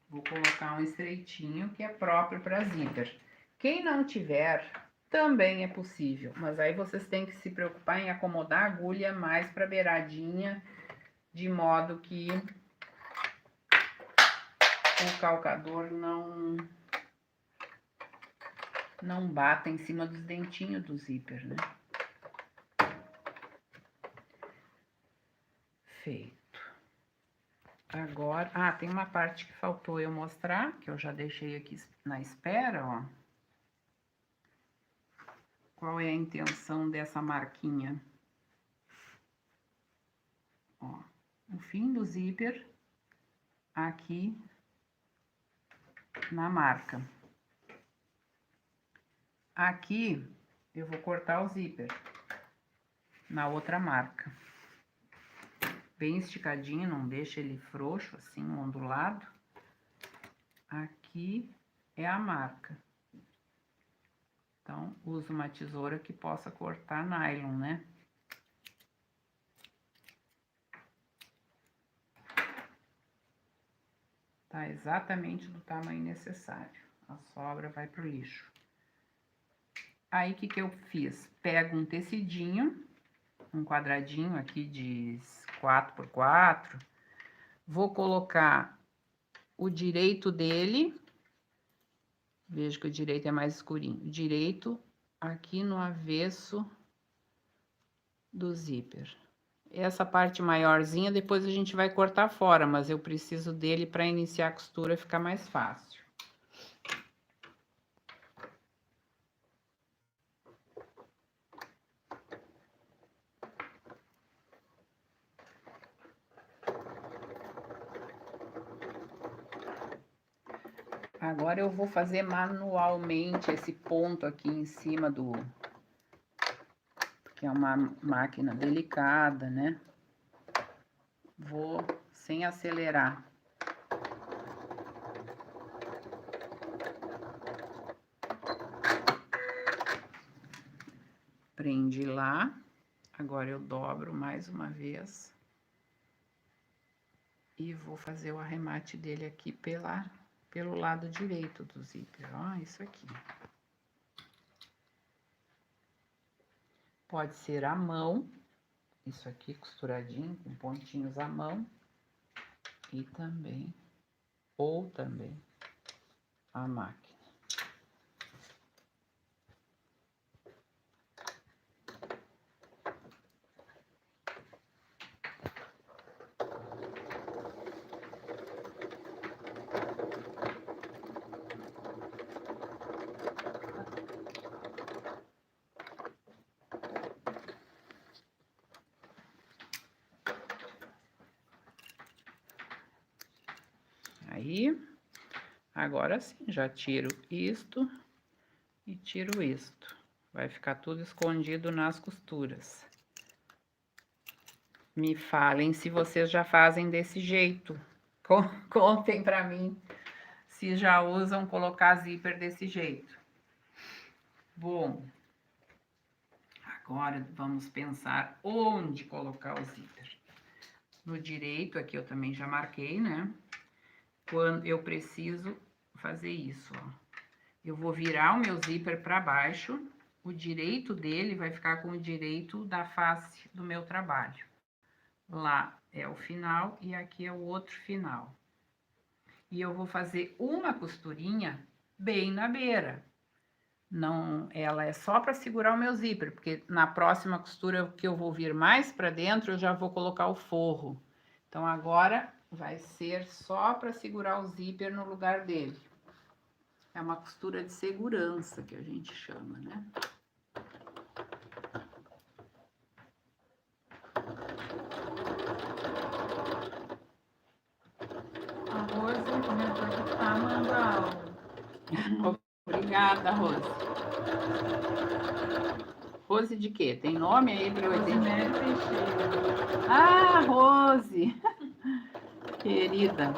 Speaker 1: Vou colocar um estreitinho que é próprio para zíper. Quem não tiver, também é possível, mas aí vocês têm que se preocupar em acomodar a agulha mais para beiradinha, de modo que o calcador não bata em cima dos dentinhos do zíper, né? Feito. Agora, tem uma parte que faltou eu mostrar, que eu já deixei aqui na espera, ó. qual é a intenção dessa marquinha. Ó, o fim do zíper aqui na marca. Aqui eu vou cortar o zíper na outra marca. Bem esticadinho, não deixa ele frouxo, assim, ondulado. Aqui é a marca. Então, uso uma tesoura que possa cortar nylon, né? Tá exatamente do tamanho necessário. A sobra vai pro lixo. Aí, o que que eu fiz? Pego um tecidinho, um quadradinho aqui de 4x4. Vou colocar o direito dele. Vejo que o direito é mais escurinho. O direito aqui no avesso do zíper. Essa parte maiorzinha depois a gente vai cortar fora, mas eu preciso dele para iniciar a costura ficar mais fácil. Agora eu vou fazer manualmente esse ponto aqui em cima do... que é uma máquina delicada, né? Vou sem acelerar. Prendi lá. Agora eu dobro mais uma vez. E vou fazer o arremate dele aqui pelo lado direito do zíper. Ó, isso aqui. Pode ser à mão. Isso aqui costuradinho, com pontinhos à mão. E também, ou também, a máquina. Aí, agora sim, já tiro isto e tiro isto. Vai ficar tudo escondido nas costuras. Me falem se vocês já fazem desse jeito. Contem pra mim se já usam colocar zíper desse jeito. Bom, agora vamos pensar onde colocar o zíper. No direito, aqui eu também já marquei, né? Quando eu preciso fazer isso, ó. Eu vou virar o meu zíper para baixo, o direito dele vai ficar com o direito da face do meu trabalho. Lá é o final e aqui é o outro final. E eu vou fazer uma costurinha bem na beira. Não, ela é só para segurar o meu zíper, porque na próxima costura que eu vou vir mais para dentro, eu já vou colocar o forro. Então, agora vai ser só para segurar o zíper no lugar dele. É uma costura de segurança que a gente chama, né?
Speaker 2: A Rose comentou que tá amando a aula.
Speaker 1: Obrigada, Rose. Rose de quê? Tem nome aí para eu entender?
Speaker 2: Rosemary Teixeira.
Speaker 1: Ah, Rose! Querida.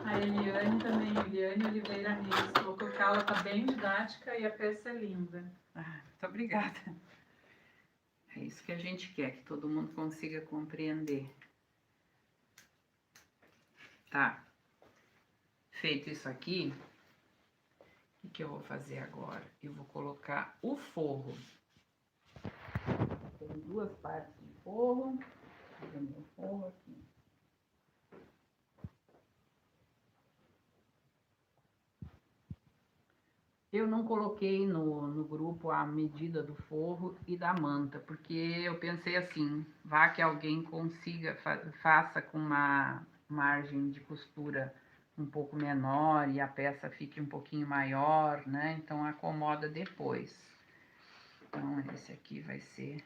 Speaker 2: A Eliane também, Eliane Oliveira Reis, colocou que a aula tá bem didática e a peça é linda.
Speaker 1: Ah, muito obrigada. É isso que a gente quer, que todo mundo consiga compreender. Tá. Feito isso aqui, o que eu vou fazer agora? Eu vou colocar o forro. Tem duas partes de forro. Vou fazer meu forro aqui. Eu não coloquei no grupo a medida do forro e da manta, porque eu pensei assim, vá que alguém consiga, faça com uma margem de costura um pouco menor e a peça fique um pouquinho maior, né? Então, acomoda depois. Então, esse aqui vai ser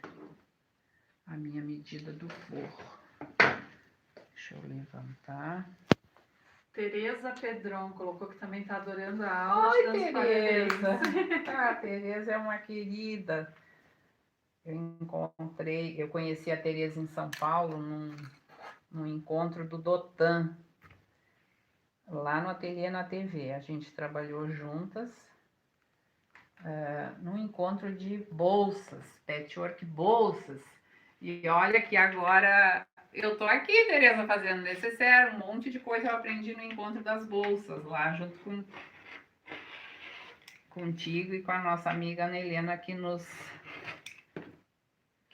Speaker 1: a minha medida do forro. Deixa eu levantar.
Speaker 2: Tereza Pedron colocou que também está adorando a aula.
Speaker 1: Oi, Tereza! Ah, a Tereza é uma querida. Eu conheci a Tereza em São Paulo num encontro do Dotan, lá no Ateliê na TV. A gente trabalhou juntas num encontro de bolsas, patchwork bolsas. E olha que agora eu tô aqui, Tereza, fazendo necessário, um monte de coisa eu aprendi no encontro das bolsas, lá junto contigo e com a nossa amiga Ana Helena,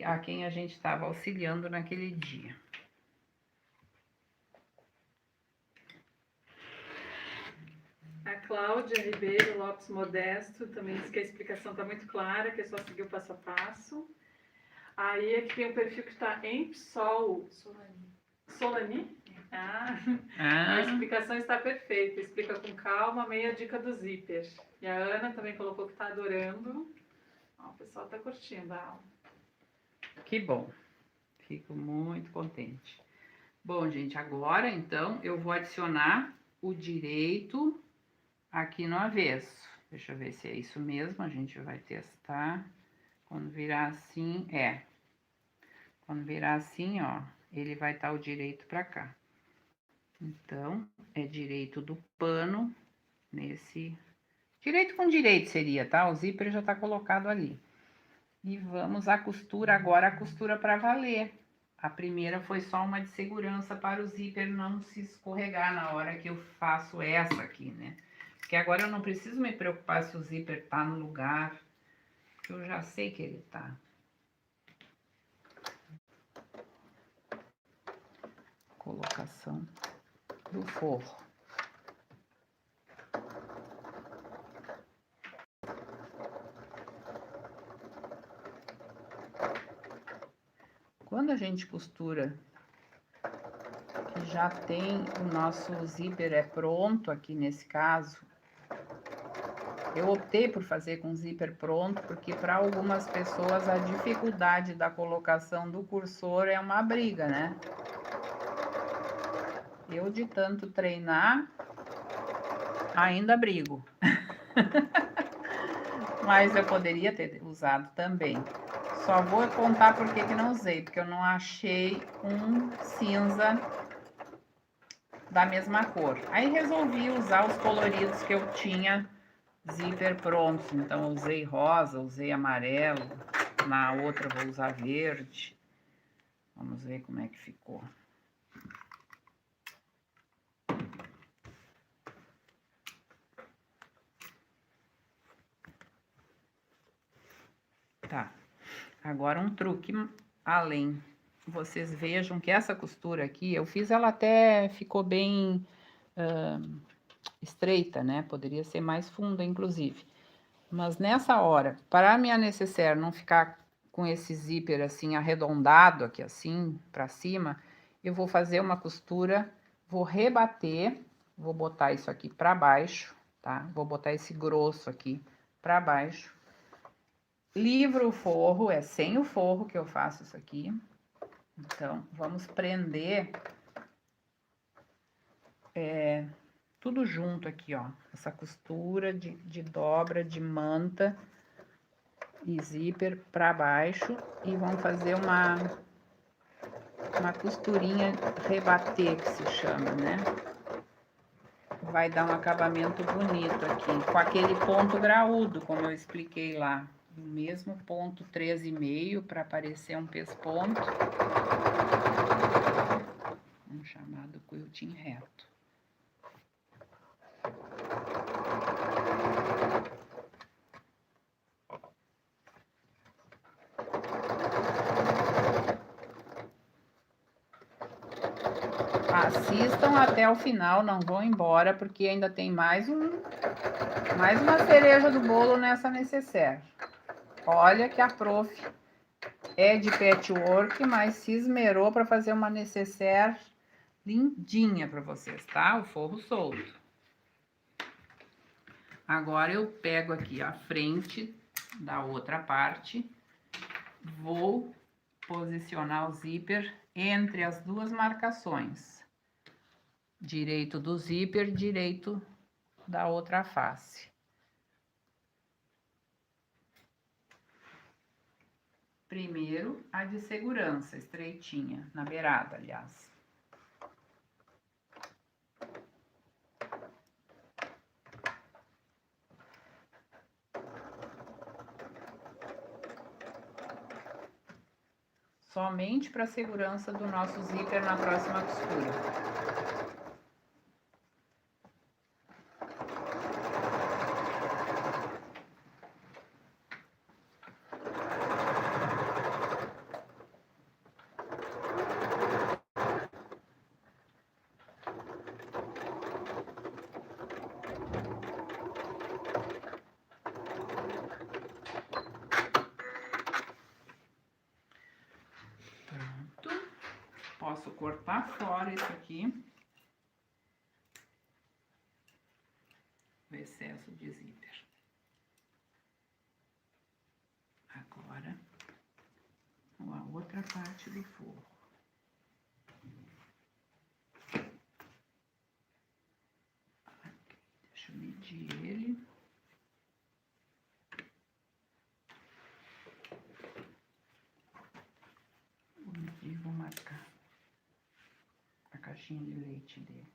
Speaker 1: a quem a gente estava auxiliando naquele dia.
Speaker 2: A Cláudia Ribeiro Lopes Modesto também diz que a explicação está muito clara, que é só seguir o passo a passo. Aí aqui tem um perfil que está em Solani. A explicação está perfeita, explica com calma, meia dica do zíper. E a Ana também colocou que está adorando. O pessoal está curtindo a aula.
Speaker 1: Que bom, fico muito contente. Bom, gente, agora então eu vou adicionar o direito aqui no avesso. Deixa eu ver se é isso mesmo, a gente vai testar. Quando virar assim, quando virar assim, ó, ele vai estar o direito para cá. Então, é direito do pano nesse... Direito com direito seria, tá? O zíper já tá colocado ali. E vamos à costura agora, a costura para valer. A primeira foi só uma de segurança para o zíper não se escorregar na hora que eu faço essa aqui, né? Porque agora eu não preciso me preocupar se o zíper tá no lugar, porque eu já sei que ele tá. Colocação do forro. Quando a gente costura, que já tem o nosso zíper pronto aqui nesse caso, eu optei por fazer com zíper pronto, porque para algumas pessoas a dificuldade da colocação do cursor é uma briga, né? Eu, de tanto treinar, ainda brigo. Mas eu poderia ter usado também. Só vou contar por que não usei, porque eu não achei um cinza da mesma cor. Aí resolvi usar os coloridos que eu tinha zíper prontos. Então, eu usei rosa, usei amarelo. Na outra, vou usar verde. Vamos ver como é que ficou. Tá. Agora, um truque além. Vocês vejam que essa costura aqui, eu fiz ela até ficou bem estreita, né? Poderia ser mais funda, inclusive. Mas nessa hora, para a minha necessaire não ficar com esse zíper assim arredondado aqui assim para cima, eu vou fazer uma costura, vou rebater, vou botar isso aqui para baixo, tá? Vou botar esse grosso aqui para baixo. Livro o forro, é sem o forro que eu faço isso aqui. Então, vamos prender tudo junto aqui, ó. Essa costura de dobra de manta e zíper para baixo. E vamos fazer uma costurinha rebater, que se chama, né? Vai dar um acabamento bonito aqui, com aquele ponto graúdo, como eu expliquei lá. O mesmo ponto 13,5 para aparecer um pesponto. Um chamado quilting reto. Assistam até o final, não vão embora, porque ainda tem mais uma cereja do bolo nessa necessaire. Olha que a prof é de patchwork, mas se esmerou para fazer uma necessaire lindinha para vocês, tá? O forro solto. Agora eu pego aqui a frente da outra parte, vou posicionar o zíper entre as duas marcações. Direito do zíper, direito da outra face. Primeiro, a de segurança, estreitinha, na beirada, aliás. Somente para a segurança do nosso zíper na próxima costura. Posso cortar fora isso aqui, o excesso de zíper. Agora, a outra parte do forro. Aqui, deixa eu medir ele. Vou medir, vou marcar a caixinha de leite dele.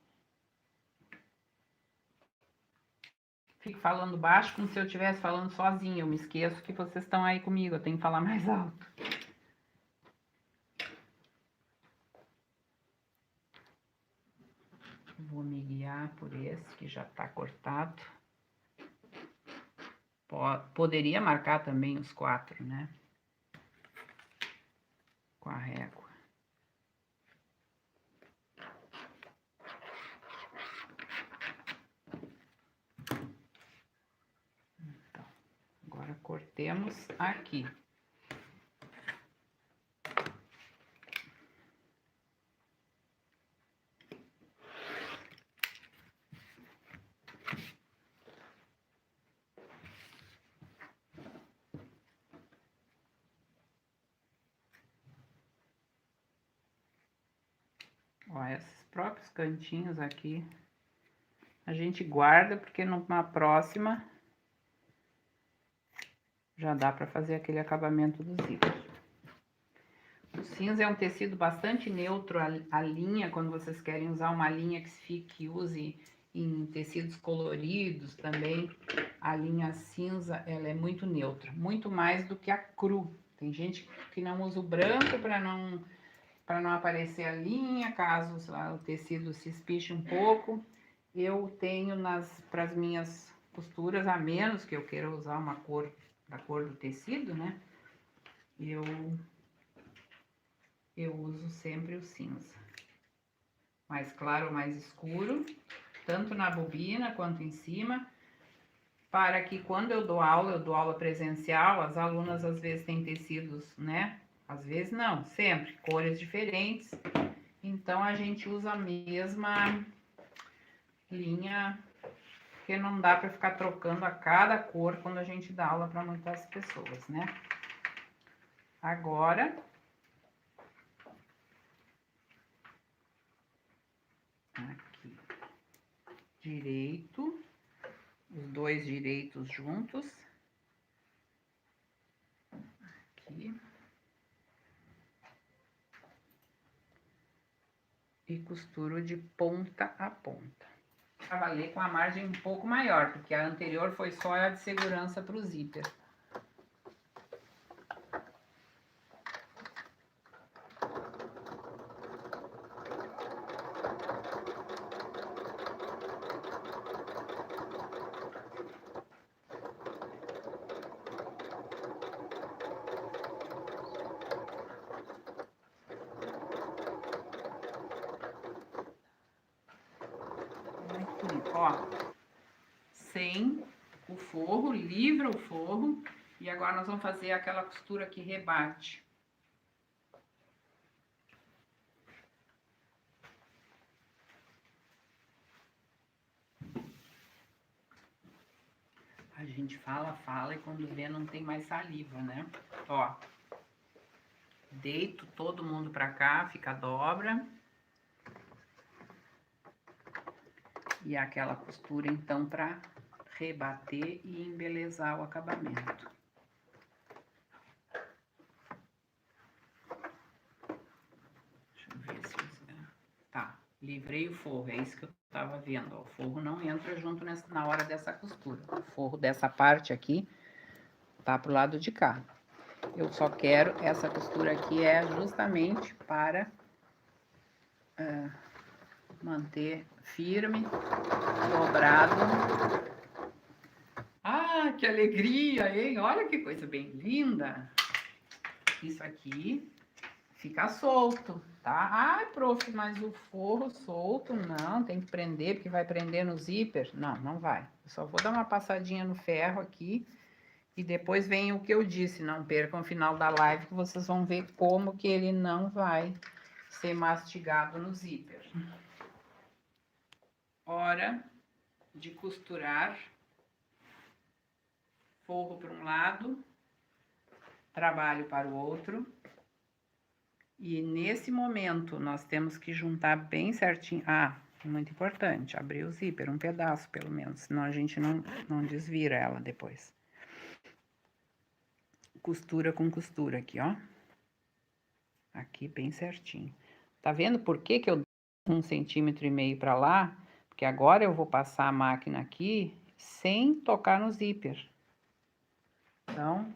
Speaker 1: Fico falando baixo como se eu estivesse falando sozinha. Eu me esqueço que vocês estão aí comigo. Eu tenho que falar mais alto. Vou me guiar por esse que já tá cortado. Poderia marcar também os 4, né? Com a régua. Então, agora cortemos aqui. Ó, esses próprios cantinhos aqui, a gente guarda, porque numa próxima já dá para fazer aquele acabamento do zíper. O cinza é um tecido bastante neutro, a linha, quando vocês querem usar uma linha que use em tecidos coloridos também, a linha cinza, ela é muito neutra, muito mais do que a cru. Tem gente que não usa o branco para não aparecer a linha, caso o tecido se espiche um pouco. Eu tenho para as minhas costuras, a menos que eu queira usar uma cor da cor do tecido, né? Eu uso sempre o cinza. Mais claro ou mais escuro, tanto na bobina quanto em cima, para que quando eu dou aula presencial, as alunas às vezes têm tecidos, né? Às vezes não, sempre, cores diferentes. Então, a gente usa a mesma linha, porque não dá para ficar trocando a cada cor quando a gente dá aula para muitas pessoas, né? Agora, aqui, direito, os dois direitos juntos. Aqui. E costuro de ponta a ponta. Trabalhei com a margem um pouco maior, porque a anterior foi só a de segurança para o zíper. Ó, sem o forro, livra o forro, e agora nós vamos fazer aquela costura que rebate. gente fala e quando vê não tem mais saliva, né? Ó, deito todo mundo pra cá, fica dobra. E aquela costura, então, pra rebater e embelezar o acabamento. Deixa eu ver se... Tá, livrei o forro, é isso que eu tava vendo, ó. O forro não entra junto na hora dessa costura. O forro dessa parte aqui tá pro lado de cá. Eu só quero essa costura aqui, é justamente para manter firme, dobrado. Ah, que alegria, hein? Olha que coisa bem linda. Isso aqui fica solto, tá? Ai, prof, mas o forro solto, não, tem que prender, porque vai prender no zíper. Não, não vai. Eu só vou dar uma passadinha no ferro aqui e depois vem o que eu disse. Não percam o final da live que vocês vão ver como que ele não vai ser mastigado no zíper. Hora de costurar. Forro para um lado, trabalho para o outro. E nesse momento nós temos que juntar bem certinho. Ah, muito importante, abrir o zíper, um pedaço pelo menos, senão a gente não desvira ela depois. Costura com costura aqui, ó. Aqui bem certinho. Tá vendo por que que eu dei 1,5 centímetros para lá? Porque agora eu vou passar a máquina aqui sem tocar no zíper. Então,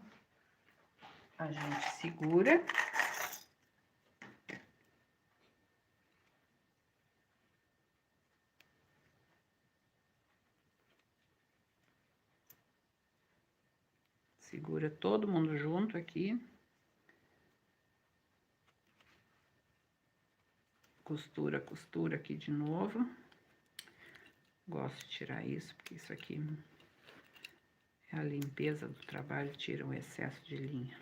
Speaker 1: a gente segura. Segura todo mundo junto aqui. Costura, costura aqui de novo. Gosto de tirar isso, porque isso aqui é a limpeza do trabalho, tira o excesso de linha.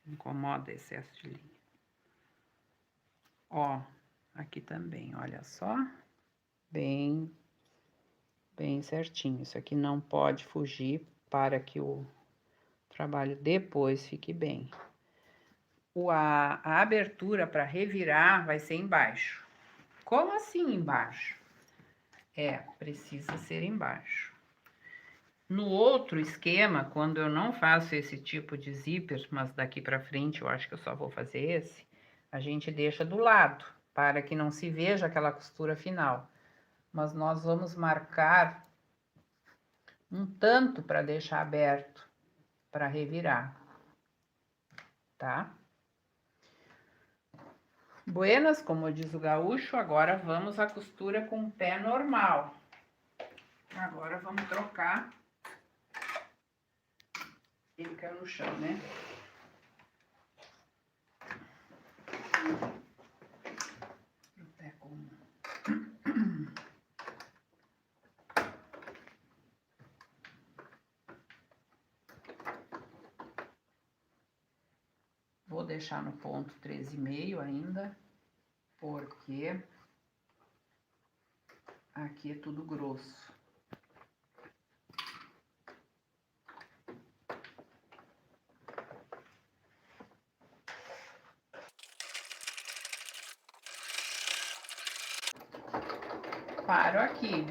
Speaker 1: Incomoda excesso de linha. Ó, aqui também, olha só. Bem certinho. Isso aqui não pode fugir para que o trabalho depois fique bem. A abertura para revirar vai ser embaixo. Como assim embaixo? Precisa ser embaixo. No outro esquema, quando eu não faço esse tipo de zíper, mas daqui para frente eu acho que eu só vou fazer esse, a gente deixa do lado, para que não se veja aquela costura final. Mas nós vamos marcar um tanto para deixar aberto, para revirar, tá? Buenas, como diz o gaúcho, agora vamos à costura com o pé normal. Agora vamos trocar. Ele caiu no chão, né? O pé com... Vou deixar no ponto 13,5 ainda, porque aqui é tudo grosso. Paro aqui.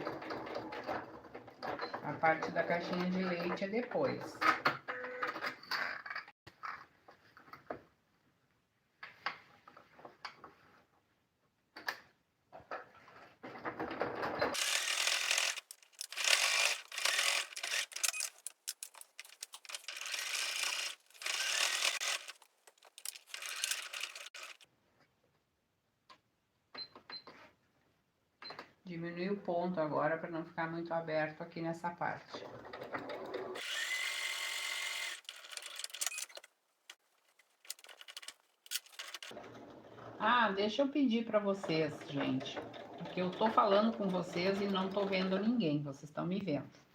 Speaker 1: A parte da caixinha de leite é depois. Diminui o ponto agora para não ficar muito aberto aqui nessa parte. Ah, deixa eu pedir para vocês, gente, porque eu tô falando com vocês e não tô vendo ninguém, vocês estão me vendo.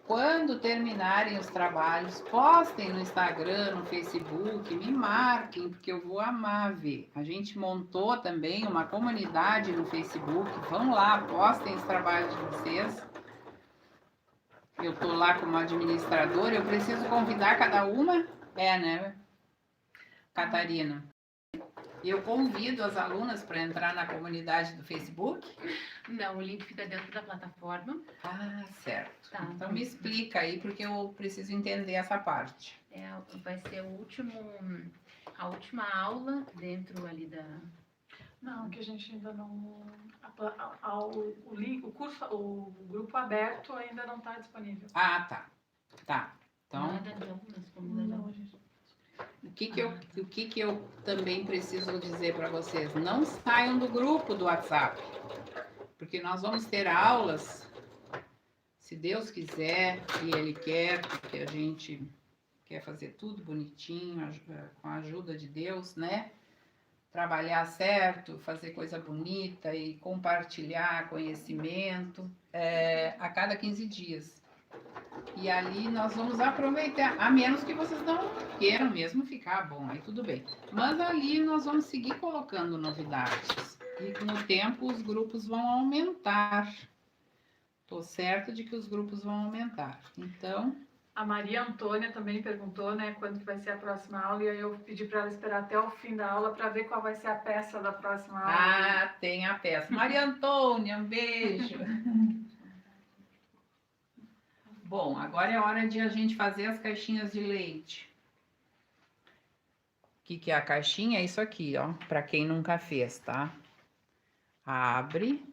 Speaker 1: Quando terminarem os trabalhos, postem no Instagram, no Facebook, me marquem, porque eu vou amar ver. A gente montou também uma comunidade no Facebook. Vão lá, postem os trabalhos de vocês. eu tô lá como administradora, eu preciso convidar cada uma, né, Catarina? Eu convido as alunas para entrar na comunidade do Facebook?
Speaker 3: Não, o link fica dentro da plataforma.
Speaker 1: Ah, certo.
Speaker 3: Tá.
Speaker 1: Então me explica aí, porque eu preciso entender essa parte.
Speaker 3: Vai ser a última aula dentro ali da...
Speaker 2: Não, que a gente ainda não... O link, o curso, o grupo aberto ainda não está disponível.
Speaker 1: Ah, tá. Tá. Então,
Speaker 3: Nada de alunas, como
Speaker 1: o que eu também preciso dizer para vocês? Não saiam do grupo do WhatsApp, porque nós vamos ter aulas, se Deus quiser e Ele quer, porque a gente quer fazer tudo bonitinho, com a ajuda de Deus, né? Trabalhar certo, fazer coisa bonita e compartilhar conhecimento a cada 15 dias. E ali nós vamos aproveitar, a menos que vocês não queiram mesmo ficar, bom, aí tudo bem. Mas ali nós vamos seguir colocando novidades. E com o tempo os grupos vão aumentar. Estou certa de que os grupos vão aumentar. Então...
Speaker 2: A Maria Antônia também perguntou, né, quando que vai ser a próxima aula, e aí eu pedi para ela esperar até o fim da aula para ver qual vai ser a peça da próxima aula.
Speaker 1: Ah, tem a peça. Maria Antônia, um beijo. Bom, agora é hora de a gente fazer as caixinhas de leite. O que é a caixinha? É isso aqui, ó, para quem nunca fez, tá? Abre.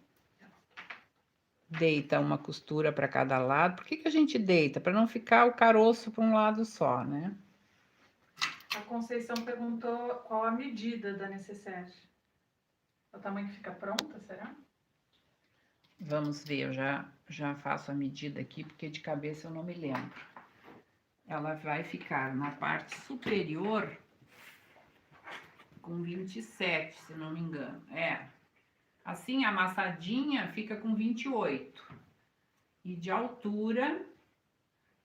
Speaker 1: Deita uma costura para cada lado. Por que a gente deita? Para não ficar o caroço para um lado só, né?
Speaker 2: A Conceição perguntou qual a medida da necessaire. O tamanho que fica pronta, será?
Speaker 1: Vamos ver, eu já faço a medida aqui, porque de cabeça eu não me lembro. Ela vai ficar na parte superior com 27, se não me engano. Assim, amassadinha fica com 28. E de altura,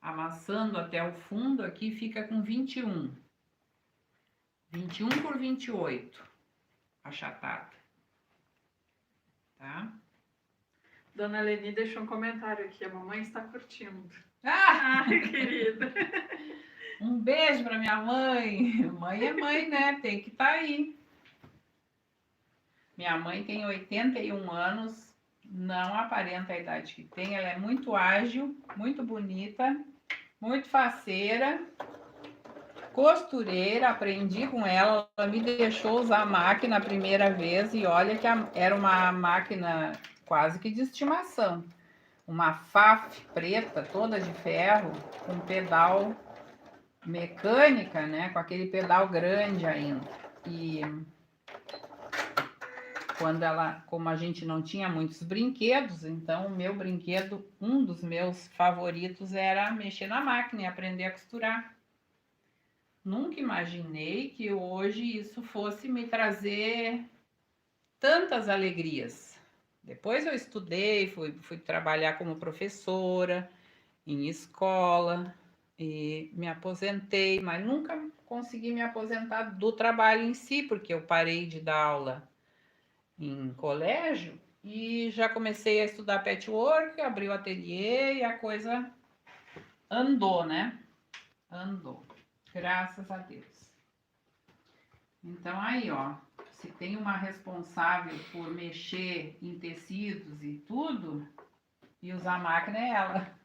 Speaker 1: amassando até o fundo aqui, fica com 21. 21 por 28, achatada. Tá?
Speaker 2: Dona Leni deixou um comentário aqui, a mamãe está curtindo.
Speaker 1: Ah!
Speaker 2: Ai, querida.
Speaker 1: Um beijo para minha mãe. Mãe é mãe, né? Tem que estar aí. Minha mãe tem 81 anos, não aparenta a idade que tem. Ela é muito ágil, muito bonita, muito faceira, costureira. Aprendi com ela. Ela me deixou usar a máquina a primeira vez e olha que era uma máquina quase que de estimação. Uma FAF preta, toda de ferro, com pedal mecânica, né? Com aquele pedal grande ainda. E como a gente não tinha muitos brinquedos, então o meu brinquedo, um dos meus favoritos era mexer na máquina e aprender a costurar. Nunca imaginei que hoje isso fosse me trazer tantas alegrias. Depois eu estudei, fui trabalhar como professora em escola e me aposentei, mas nunca consegui me aposentar do trabalho em si, porque eu parei de dar aula em colégio e já comecei a estudar patchwork, abri o ateliê e a coisa andou, né? Andou, graças a Deus. Então aí, ó, se tem uma responsável por mexer em tecidos e tudo, e usar a máquina é ela.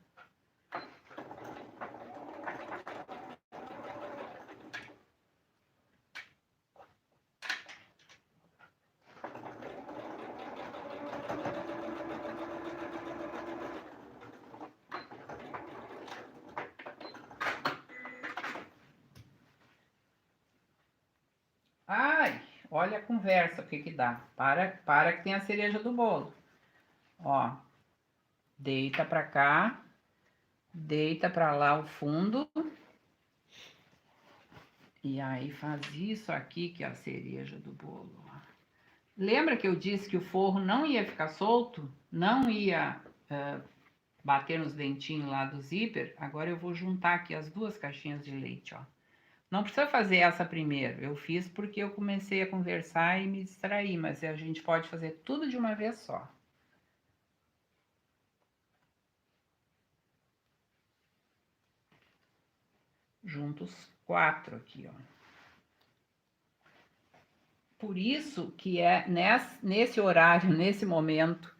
Speaker 1: Ai, olha a conversa, o que dá. Para que tem a cereja do bolo. Ó, deita pra cá, deita pra lá o fundo. E aí faz isso aqui que é a cereja do bolo. Lembra que eu disse que o forro não ia ficar solto? Não ia bater nos dentinhos lá do zíper? Agora eu vou juntar aqui as duas caixinhas de leite, ó. Não precisa fazer essa primeiro, eu fiz porque eu comecei a conversar e me distraí, mas a gente pode fazer tudo de uma vez só. junto os 4 aqui, ó. Por isso que é nesse horário, nesse momento,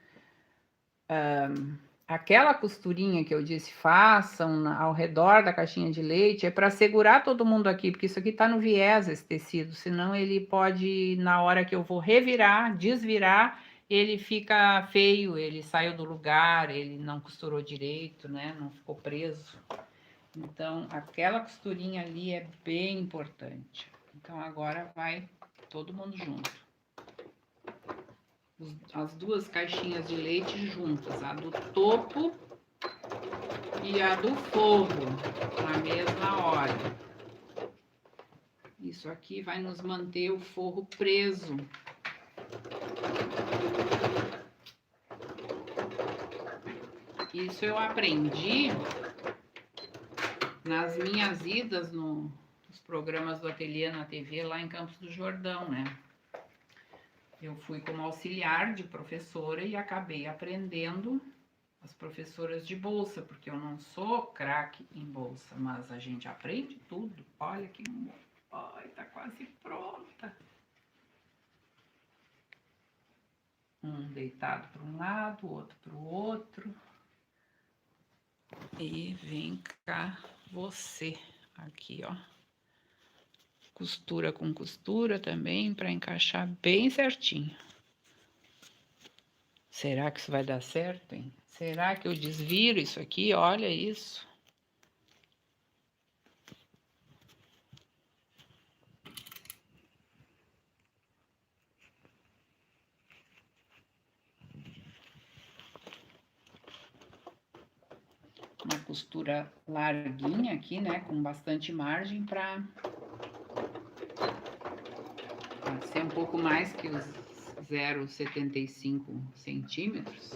Speaker 1: aquela costurinha que eu disse, façam ao redor da caixinha de leite, é para segurar todo mundo aqui, porque isso aqui tá no viés, esse tecido, senão ele pode, na hora que eu vou revirar, desvirar, ele fica feio, ele saiu do lugar, ele não costurou direito, né? Não ficou preso. Então, aquela costurinha ali é bem importante. Então, agora vai todo mundo junto. As 2 caixinhas de leite juntas, a do topo e a do forro, na mesma hora. Isso aqui vai nos manter o forro preso. Isso eu aprendi nas minhas idas nos programas do Ateliê na TV lá em Campos do Jordão, né? Eu fui como auxiliar de professora e acabei aprendendo as professoras de bolsa, porque eu não sou craque em bolsa, mas a gente aprende tudo. Olha que... Ai, tá quase pronta. Um deitado para um lado, outro para o outro. E vem cá você, aqui, ó. Costura com costura também, para encaixar bem certinho. Será que isso vai dar certo, hein? Será que eu desviro isso aqui? Olha isso. Uma costura larguinha aqui, né? Com bastante margem para ser um pouco mais que os 0,75 centímetros.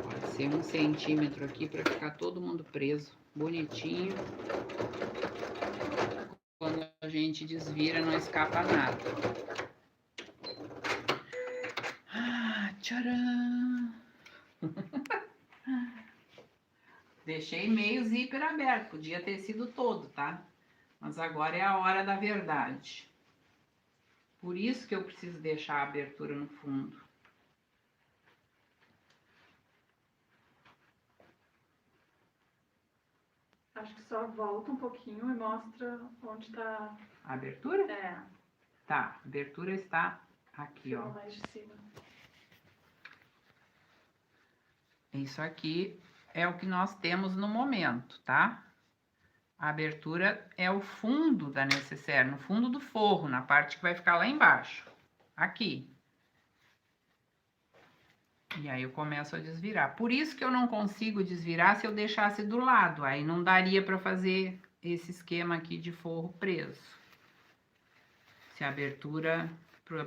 Speaker 1: Pode ser 1 centímetro aqui para ficar todo mundo preso, bonitinho. Quando a gente desvira, não escapa nada. Ah, tcharam! Deixei meio zíper aberto, podia ter sido todo, tá? Mas agora é a hora da verdade. Por isso que eu preciso deixar a abertura no fundo.
Speaker 2: Acho que só volta um pouquinho e mostra onde tá
Speaker 1: A abertura?
Speaker 2: É.
Speaker 1: Tá, a abertura está aqui, ó.
Speaker 2: Mais de cima.
Speaker 1: Isso aqui é o que nós temos no momento, tá? A abertura é o fundo da necessaire, no fundo do forro, na parte que vai ficar lá embaixo. Aqui. E aí eu começo a desvirar. Por isso que eu não consigo desvirar se eu deixasse do lado. Aí não daria para fazer esse esquema aqui de forro preso. Se a abertura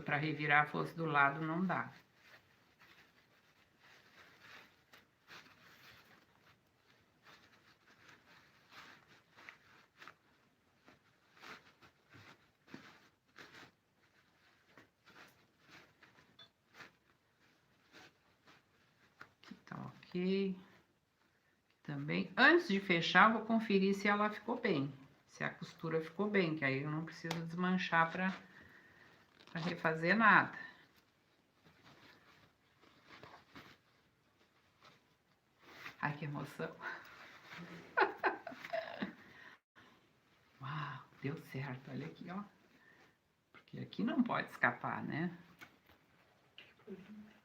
Speaker 1: para revirar fosse do lado, não dá. Ok. Também, antes de fechar, vou conferir se ela ficou bem. Se a costura ficou bem, que aí eu não preciso desmanchar para refazer nada. Ai, que emoção. Uau, deu certo, olha aqui, ó. Porque aqui não pode escapar, né?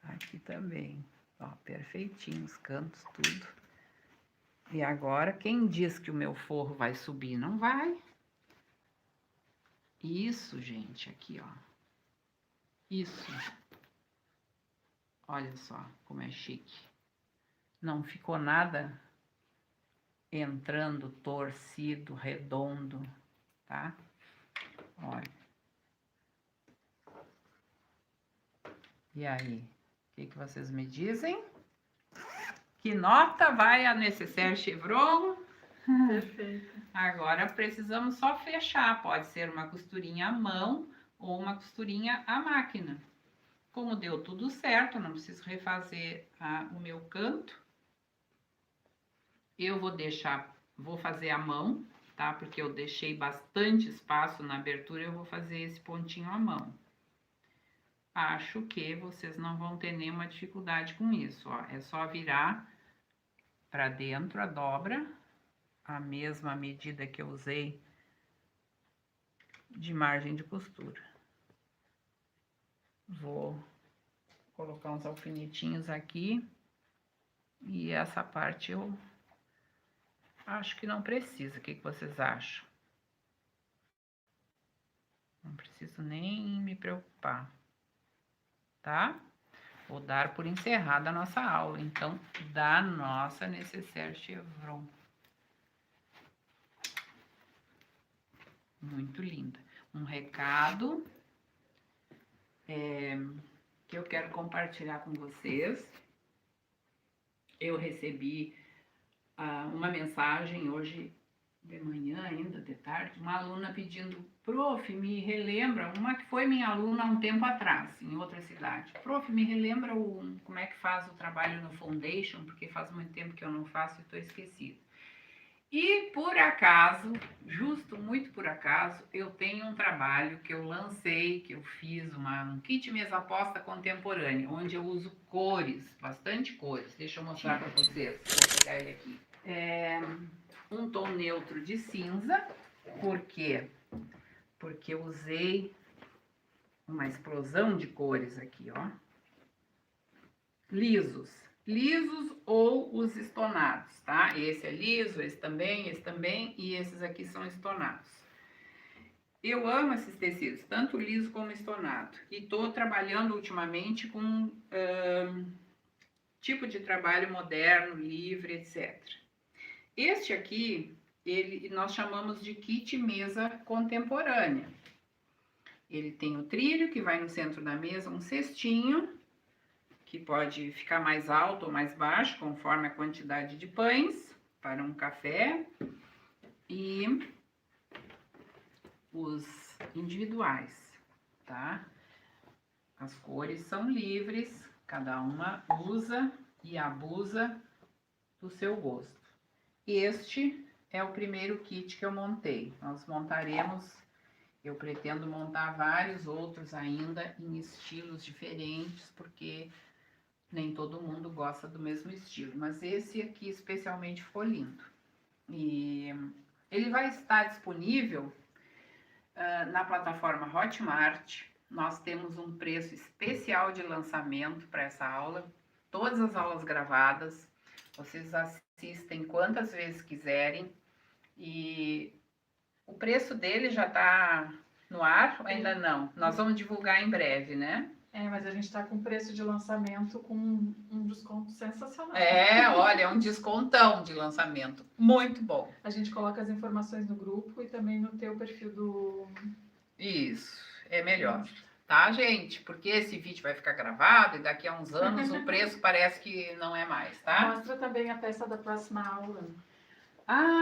Speaker 1: Aqui também. Ó, perfeitinho, os cantos, tudo. E agora, quem diz que o meu forro vai subir? Não vai. Isso, gente, aqui, ó. Isso. Olha só como é chique. Não ficou nada entrando torcido, redondo, tá? Olha. E aí? O que vocês me dizem? Que nota vai a necessaire chevron?
Speaker 2: Perfeito.
Speaker 1: Agora precisamos só fechar. Pode ser uma costurinha à mão ou uma costurinha à máquina. Como deu tudo certo, não preciso refazer o meu canto. Eu vou fazer a mão, tá? Porque eu deixei bastante espaço na abertura, eu vou fazer esse pontinho à mão. Acho que vocês não vão ter nenhuma dificuldade com isso, ó. É só virar para dentro a dobra, a mesma medida que eu usei de margem de costura. Vou colocar uns alfinetinhos aqui e essa parte eu acho que não precisa. O que vocês acham? Não preciso nem me preocupar, tá? Vou dar por encerrada a nossa aula, então, da nossa Nécessaire Chevron. Muito linda. Um recado que eu quero compartilhar com vocês. Eu recebi uma mensagem hoje de manhã, ainda de tarde, uma aluna pedindo: prof, me relembra, uma que foi minha aluna há um tempo atrás, em outra cidade. Prof, me relembra como é que faz o trabalho no Foundation, porque faz muito tempo que eu não faço e estou esquecida. E por acaso, muito por acaso, eu tenho um trabalho que eu lancei, que eu fiz um kit mesa posta contemporânea, onde eu uso cores, bastante cores. Deixa eu mostrar para vocês, vou pegar ele aqui. Um tom neutro de cinza, por quê? Porque eu usei uma explosão de cores aqui, ó. Lisos ou os estonados, tá? Esse é liso, esse também, e esses aqui são estonados. Eu amo esses tecidos, tanto liso como estonado, e tô trabalhando ultimamente com tipo de trabalho moderno, livre, etc. Este aqui, nós chamamos de kit mesa contemporânea. Ele tem o trilho, que vai no centro da mesa, um cestinho, que pode ficar mais alto ou mais baixo, conforme a quantidade de pães para um café, e os individuais, tá? As cores são livres, cada uma usa e abusa do seu gosto. Este é o primeiro kit que eu montei. Nós montaremos, eu pretendo montar vários outros ainda em estilos diferentes, porque nem todo mundo gosta do mesmo estilo, mas esse aqui especialmente ficou lindo. E ele vai estar disponível na plataforma Hotmart. Nós temos um preço especial de lançamento para essa aula, todas as aulas gravadas, vocês assistem quantas vezes quiserem, e o preço dele já está no ar ou ainda não? Nós vamos divulgar em breve, né?
Speaker 2: Mas a gente está com preço de lançamento com um desconto sensacional.
Speaker 1: Olha, é um descontão de lançamento, muito bom.
Speaker 2: A gente coloca as informações no grupo e também no teu perfil do...
Speaker 1: Isso, é melhor, tá, gente? Porque esse vídeo vai ficar gravado e daqui a uns anos o preço parece que não é mais, tá?
Speaker 2: Mostra também a peça da próxima aula.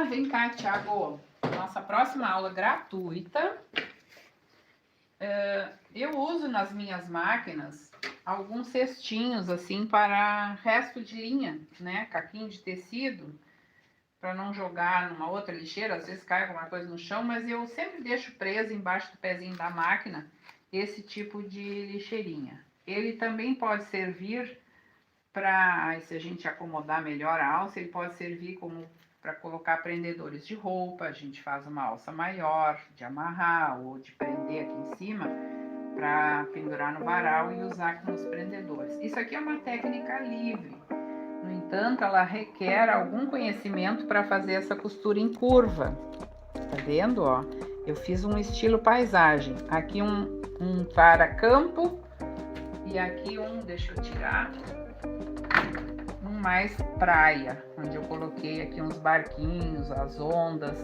Speaker 1: Vem cá, Thiago. Nossa próxima aula gratuita. Eu uso nas minhas máquinas alguns cestinhos assim para resto de linha, né? Caquinho de tecido, para não jogar numa outra lixeira, às vezes cai alguma coisa no chão, mas eu sempre deixo preso embaixo do pezinho da máquina esse tipo de lixeirinha. Ele também pode servir para, se a gente acomodar melhor a alça, ele pode servir como para colocar prendedores de roupa. A gente faz uma alça maior de amarrar ou de prender aqui em cima para pendurar no varal e usar como os prendedores. Isso aqui é uma técnica livre. No entanto, ela requer algum conhecimento para fazer essa costura em curva. Tá vendo, ó? Eu fiz um estilo paisagem. Aqui um para campo e aqui deixa eu tirar, um mais praia, onde eu coloquei aqui uns barquinhos, as ondas.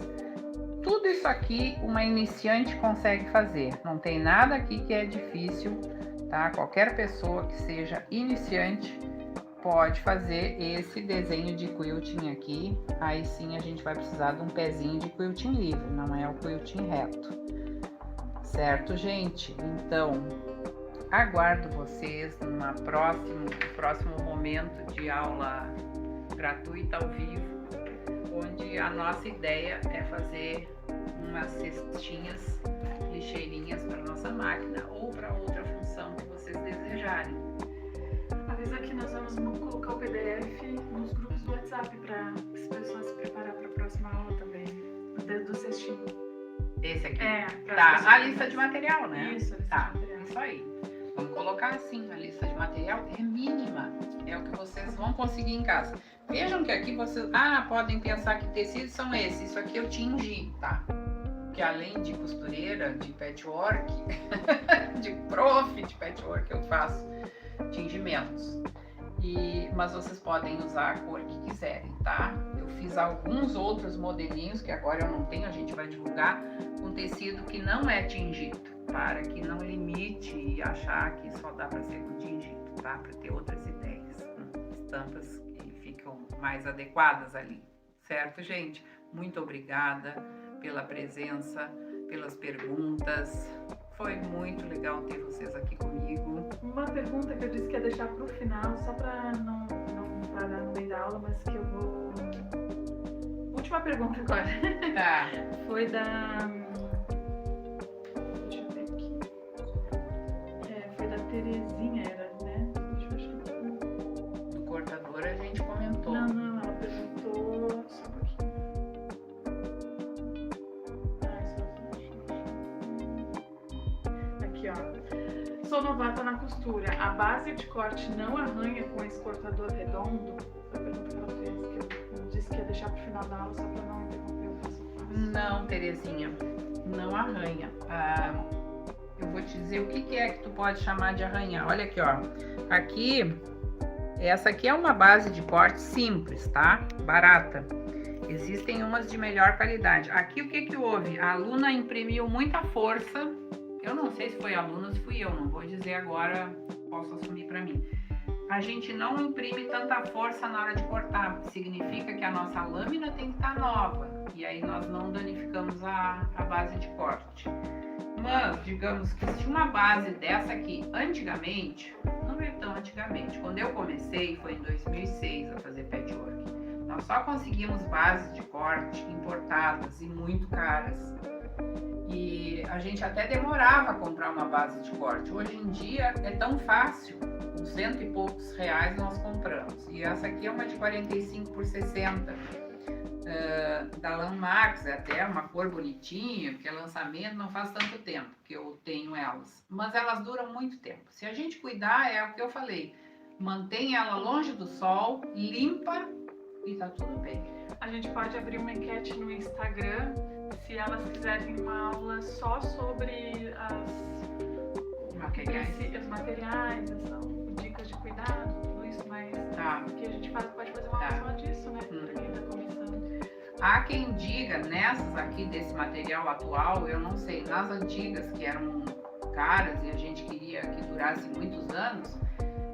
Speaker 1: Tudo isso aqui uma iniciante consegue fazer. Não tem nada aqui que é difícil, tá? Qualquer pessoa que seja iniciante pode fazer esse desenho de quilting aqui. Aí sim a gente vai precisar de um pezinho de quilting livre, não é o quilting reto. Certo, gente? Então, aguardo vocês no próximo momento de aula gratuita ao vivo. onde a nossa ideia é fazer umas cestinhas lixeirinhas para nossa máquina ou para outra função que vocês desejarem.
Speaker 2: Avisa que nós vamos colocar o PDF nos grupos do WhatsApp para as pessoas se preparar para a próxima aula também, do cestinho.
Speaker 1: Esse aqui?
Speaker 2: Pra
Speaker 1: Tá,
Speaker 2: as pessoas
Speaker 1: a lista de material, né?
Speaker 2: Isso, a lista
Speaker 1: Tá,
Speaker 2: de material.
Speaker 1: isso aí. Vamos colocar assim, a lista de material é mínima. É o que vocês vão conseguir em casa. Vejam que aqui vocês podem pensar que tecidos são esses. Isso aqui eu tingi, tá? Que além de costureira, de patchwork, de prof de patchwork, eu faço tingimentos. Mas vocês podem usar a cor que quiserem, tá? Eu fiz alguns outros modelinhos que agora eu não tenho, a gente vai divulgar, com tecido que não é tingido, para que não limite e achar que só dá para ser com tingido, tá? Para ter outras ideias, estampas que ficam mais adequadas ali, certo, gente? Muito obrigada pela presença, pelas perguntas. Foi muito legal ter vocês aqui comigo.
Speaker 2: Uma pergunta que eu disse que ia deixar para o final, só para não parar no meio da aula, mas que eu vou... Última pergunta agora.
Speaker 1: Tá.
Speaker 2: Foi da... Deixa eu ver aqui. Foi da Terezinha, era, né? Deixa eu achar.
Speaker 1: Do cortador a gente comentou.
Speaker 2: Não, ela perguntou... Só um pouquinho. Aqui, ó. Sou novata na costura. A base de corte não arranha com esse cortador redondo? Foi a pergunta que ela fez, que eu disse que ia deixar pro final da aula só pra não interromper o passo a passo.
Speaker 1: Não, Terezinha, não arranha. Eu vou te dizer o que é que tu pode chamar de arranhar. Olha aqui, ó. Aqui, essa aqui é uma base de corte simples, tá? Barata. Existem umas de melhor qualidade. Aqui o que houve? A aluna imprimiu muita força. Eu não sei se foi a aluna ou se fui eu, não vou dizer agora, posso assumir para mim. A gente não imprime tanta força na hora de cortar, significa que a nossa lâmina tem que estar nova, e aí nós não danificamos a base de corte. Mas, digamos que se uma base dessa aqui, antigamente, não é tão antigamente, quando eu comecei, foi em 2006 a fazer patchwork, nós só conseguimos bases de corte importadas e muito caras. E a gente até demorava a comprar uma base de corte. Hoje em dia é tão fácil, com 100 e poucos reais nós compramos. E essa aqui é uma de 45 por 60, da Landmarks, é até uma cor bonitinha, porque é lançamento, não faz tanto tempo que eu tenho elas. Mas elas duram muito tempo. Se a gente cuidar, é o que eu falei, mantém ela longe do sol, limpa e tá tudo bem.
Speaker 2: A gente pode abrir uma enquete no Instagram, se elas quiserem uma aula só sobre os materiais, dicas de cuidado, tudo isso, mas que a gente pode fazer uma aula só disso, né? Pra quem tá começando.
Speaker 1: Há quem diga, nessas aqui desse material atual, eu não sei, nas antigas que eram caras e a gente queria que durasse muitos anos,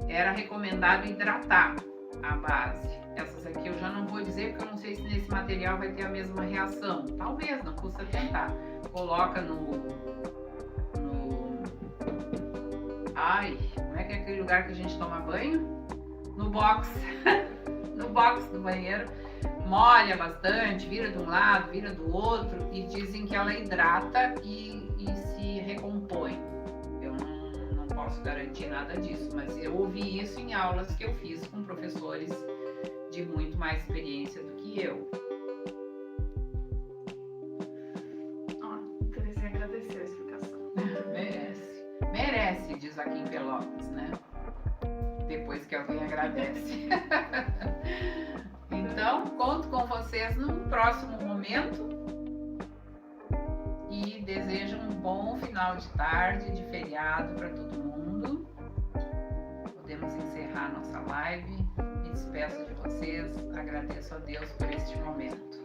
Speaker 1: era recomendado hidratar a base. Essas aqui eu já não vou dizer, porque eu não sei se nesse material vai ter a mesma reação. Talvez, não custa tentar. Coloca como é que é aquele lugar que a gente toma banho? No box. No box do banheiro. Molha bastante, vira de um lado, vira do outro, e dizem que ela hidrata e se recompõe. Eu não posso garantir nada disso, mas eu ouvi isso em aulas que eu fiz com professores de muito mais experiência do que eu.
Speaker 2: Terezinha agradeceu a explicação.
Speaker 1: Merece, diz aqui em Pelotas, né? Depois que alguém agradece. Então, conto com vocês num próximo momento e desejo um bom final de tarde, de feriado para todo mundo. Podemos encerrar nossa live. Me despeço de vocês, agradeço a Deus por este momento.